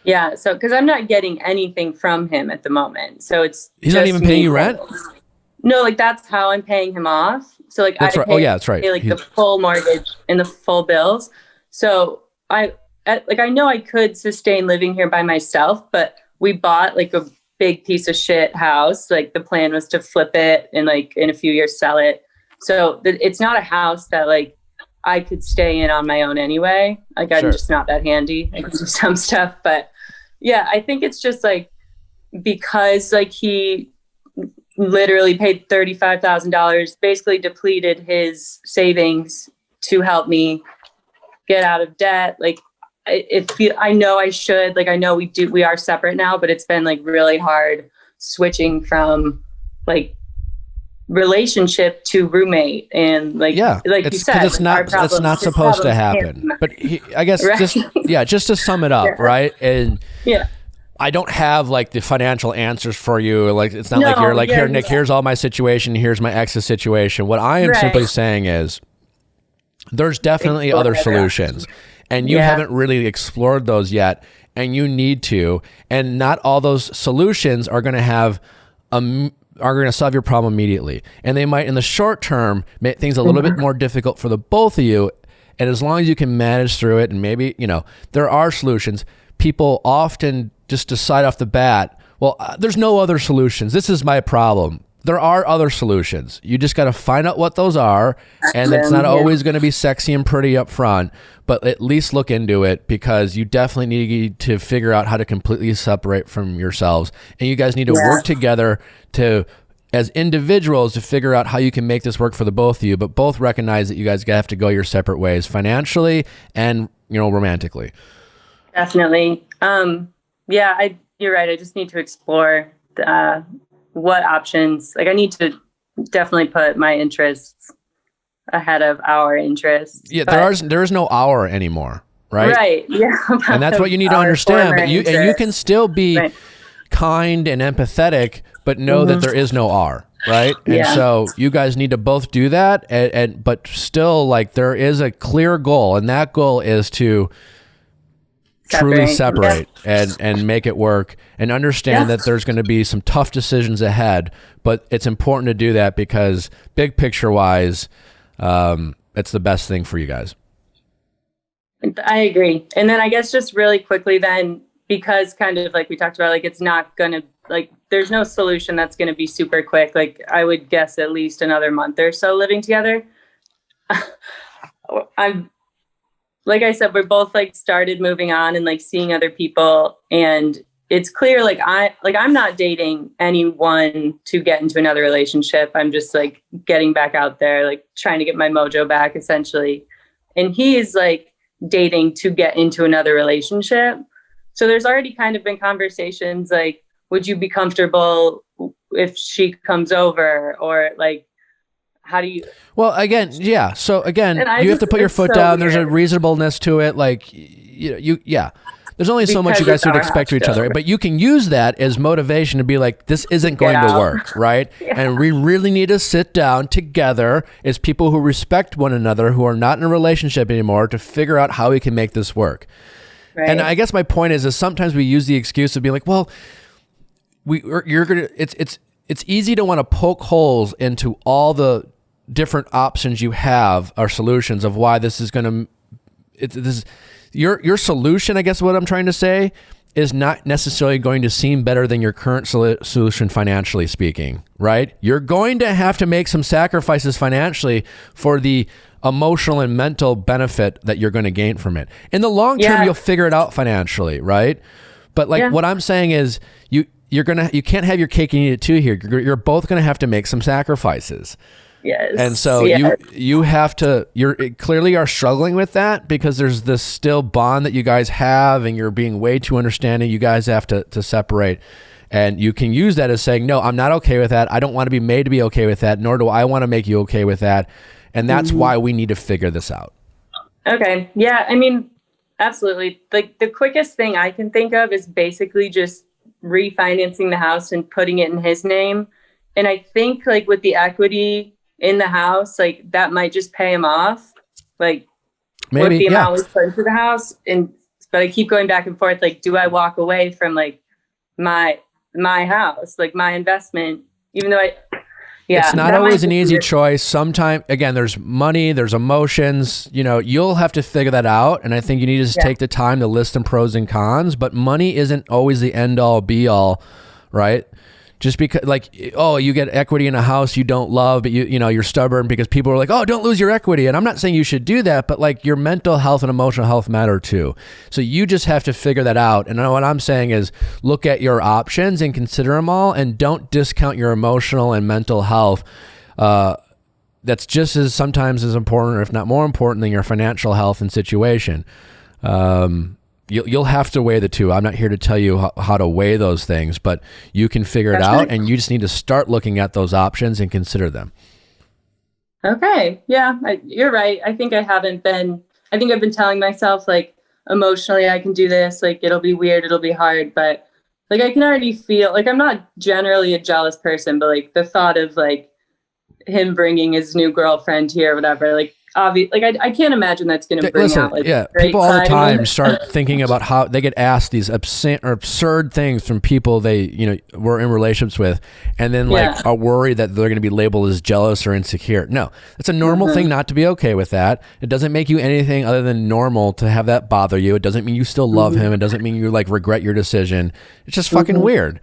Yeah. So, because I'm not getting anything from him at the moment. So he's not even paying you rent? No, like that's how I'm paying him off. So like that's right. That's right. Pay, like the full mortgage and the full bills. So I know I could sustain living here by myself, but we bought like a big piece of shit house. Like the plan was to flip it and like in a few years sell it. So it's not a house that like I could stay in on my own anyway. Like I'm just not that handy. I can do some stuff, but yeah, I think it's just like, because like he literally paid $35,000, basically depleted his savings to help me get out of debt. Like I know I should, like, I know we are separate now, but it's been like really hard switching from like relationship to roommate, and like you said, it's not supposed to happen. But I guess just to sum it up, right? And I don't have like the financial answers for you. Like it's not like you're like, here, Nick, here's all my situation, here's my ex's situation. What I am simply saying is there's definitely other solutions, and you haven't really explored those yet, and you need to. And not all those solutions are going to solve your problem immediately. And they might, in the short term, make things a little bit more difficult for the both of you. And as long as you can manage through it, and maybe, there are solutions. People often just decide off the bat, well, there's no other solutions. This is my problem. There are other solutions. You just got to find out what those are. And it's not always going to be sexy and pretty up front, but at least look into it, because you definitely need to figure out how to completely separate from yourselves. And you guys need to work together as individuals to figure out how you can make this work for the both of you, but both recognize that you guys have to go your separate ways financially and, romantically. Definitely. You're right. I just need to explore what options, like I need to definitely put my interests ahead of our interests. Yeah. There is no our anymore. Right. Right. Yeah. And that's what you need to understand, but you can still be kind and empathetic, but know that there is no R, right? And so you guys need to both do that, but still, like, there is a clear goal, and that goal is to truly separate and make it work, and understand that there's going to be some tough decisions ahead, but it's important to do that because big picture wise, it's the best thing for you guys. I agree. And then I guess just really quickly then, because kind of like we talked about, like it's not going to, like there's no solution that's going to be super quick. Like I would guess at least another month or so living together. I'm, like I said, we're both like started moving on and like seeing other people, and it's clear I'm not dating anyone to get into another relationship. I'm just like getting back out there, like trying to get my mojo back essentially. And he's like dating to get into another relationship. So there's already kind of been conversations like, would you be comfortable if she comes over, or like, how do you? Well, again, yeah. So again, you have to put your foot down. There's a reasonableness to it. Like, there's only so much you guys would expect to each other, but you can use that as motivation to be like, this isn't going to work, right? And we really need to sit down together as people who respect one another, who are not in a relationship anymore, to figure out how we can make this work. Right. And I guess my point is sometimes we use the excuse of being like, well, it's easy to want to poke holes into all the different options you have or solutions of why this is going to, your solution, I guess what I'm trying to say, is not necessarily going to seem better than your current solution financially speaking, right? You're going to have to make some sacrifices financially for the emotional and mental benefit that you're going to gain from it. In the long term, you'll figure it out financially, right? But like what I'm saying is you can't have your cake and eat it too here. You're both going to have to make some sacrifices. Yes. And so you have to, clearly are struggling with that because there's this still bond that you guys have, and you're being way too understanding. You guys have to separate, and you can use that as saying, no, I'm not okay with that. I don't want to be made to be okay with that, nor do I want to make you okay with that. And that's why we need to figure this out. Okay. Yeah. I mean, absolutely. Like the quickest thing I can think of is basically just refinancing the house and putting it in his name. And I think like with the equity in the house, like that might just pay him off. Like maybe what the amount was put into the house. But I keep going back and forth. Like, do I walk away from like my house, like my investment, even though it's not always an easy choice. Sometimes, again, there's money, there's emotions, you'll have to figure that out. And I think you need to take the time to list the pros and cons, but money isn't always the end all be all, right? Just because you get equity in a house you don't love, but you're stubborn because people are like, oh, don't lose your equity. And I'm not saying you should do that, but like your mental health and emotional health matter too. So you just have to figure that out. And what I'm saying is look at your options and consider them all, and don't discount your emotional and mental health. That's just as sometimes as important, or if not more important, than your financial health and situation. You'll have to weigh the two. I'm not here to tell you how to weigh those things, but you can figure it out, and you just need to start looking at those options and consider them. Okay. Yeah, you're right. I think I've been telling myself like emotionally I can do this, like it'll be weird, it'll be hard, but like I can already feel like I'm not generally a jealous person, but like the thought of like him bringing his new girlfriend here or whatever, like obviously, like I can't imagine that's going to bring out like people all the time start thinking about how they get asked these absurd things from people they were in relationships with, and then are worried that they're going to be labeled as jealous or insecure. No, it's a normal thing not to be okay with that. It doesn't make you anything other than normal to have that bother you. It doesn't mean you still love him. It doesn't mean you like regret your decision. It's just fucking weird,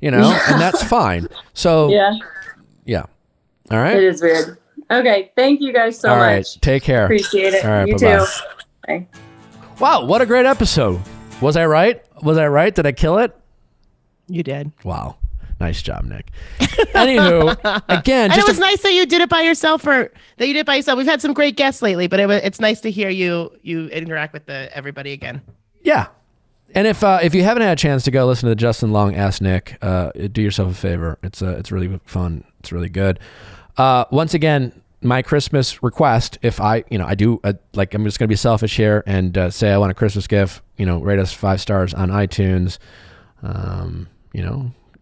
and that's fine. So yeah. All right. It is weird. Okay, thank you guys so much. All right, take care. Appreciate it. All right, you bye-bye. too. Bye. Wow, what a great episode. Was I right? Did I kill it? You did. Wow. Nice job, Nick. Anywho, again, and it was nice that you did it by yourself, We've had some great guests lately, but it's nice to hear you interact with everybody again. Yeah. And if you haven't had a chance to go listen to the Justin Long Ask Nick, do yourself a favor. It's really fun. It's really good. Once again, my Christmas request, if I do, I'm just going to be selfish here and say I want a Christmas gift, rate us 5 stars on iTunes,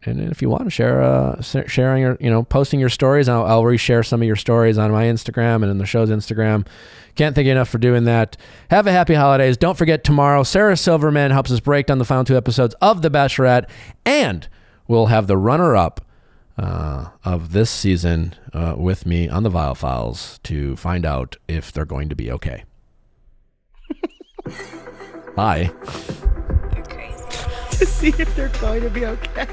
And if you want to share, sharing or, posting your stories, I'll reshare some of your stories on my Instagram and in the show's Instagram. Can't thank you enough for doing that. Have a happy holidays. Don't forget, tomorrow, Sarah Silverman helps us break down the final 2 episodes of The Bachelorette, and we'll have the runner-up of this season with me on the Viall Files to find out if they're going to be okay. Bye. To see if they're going to be okay.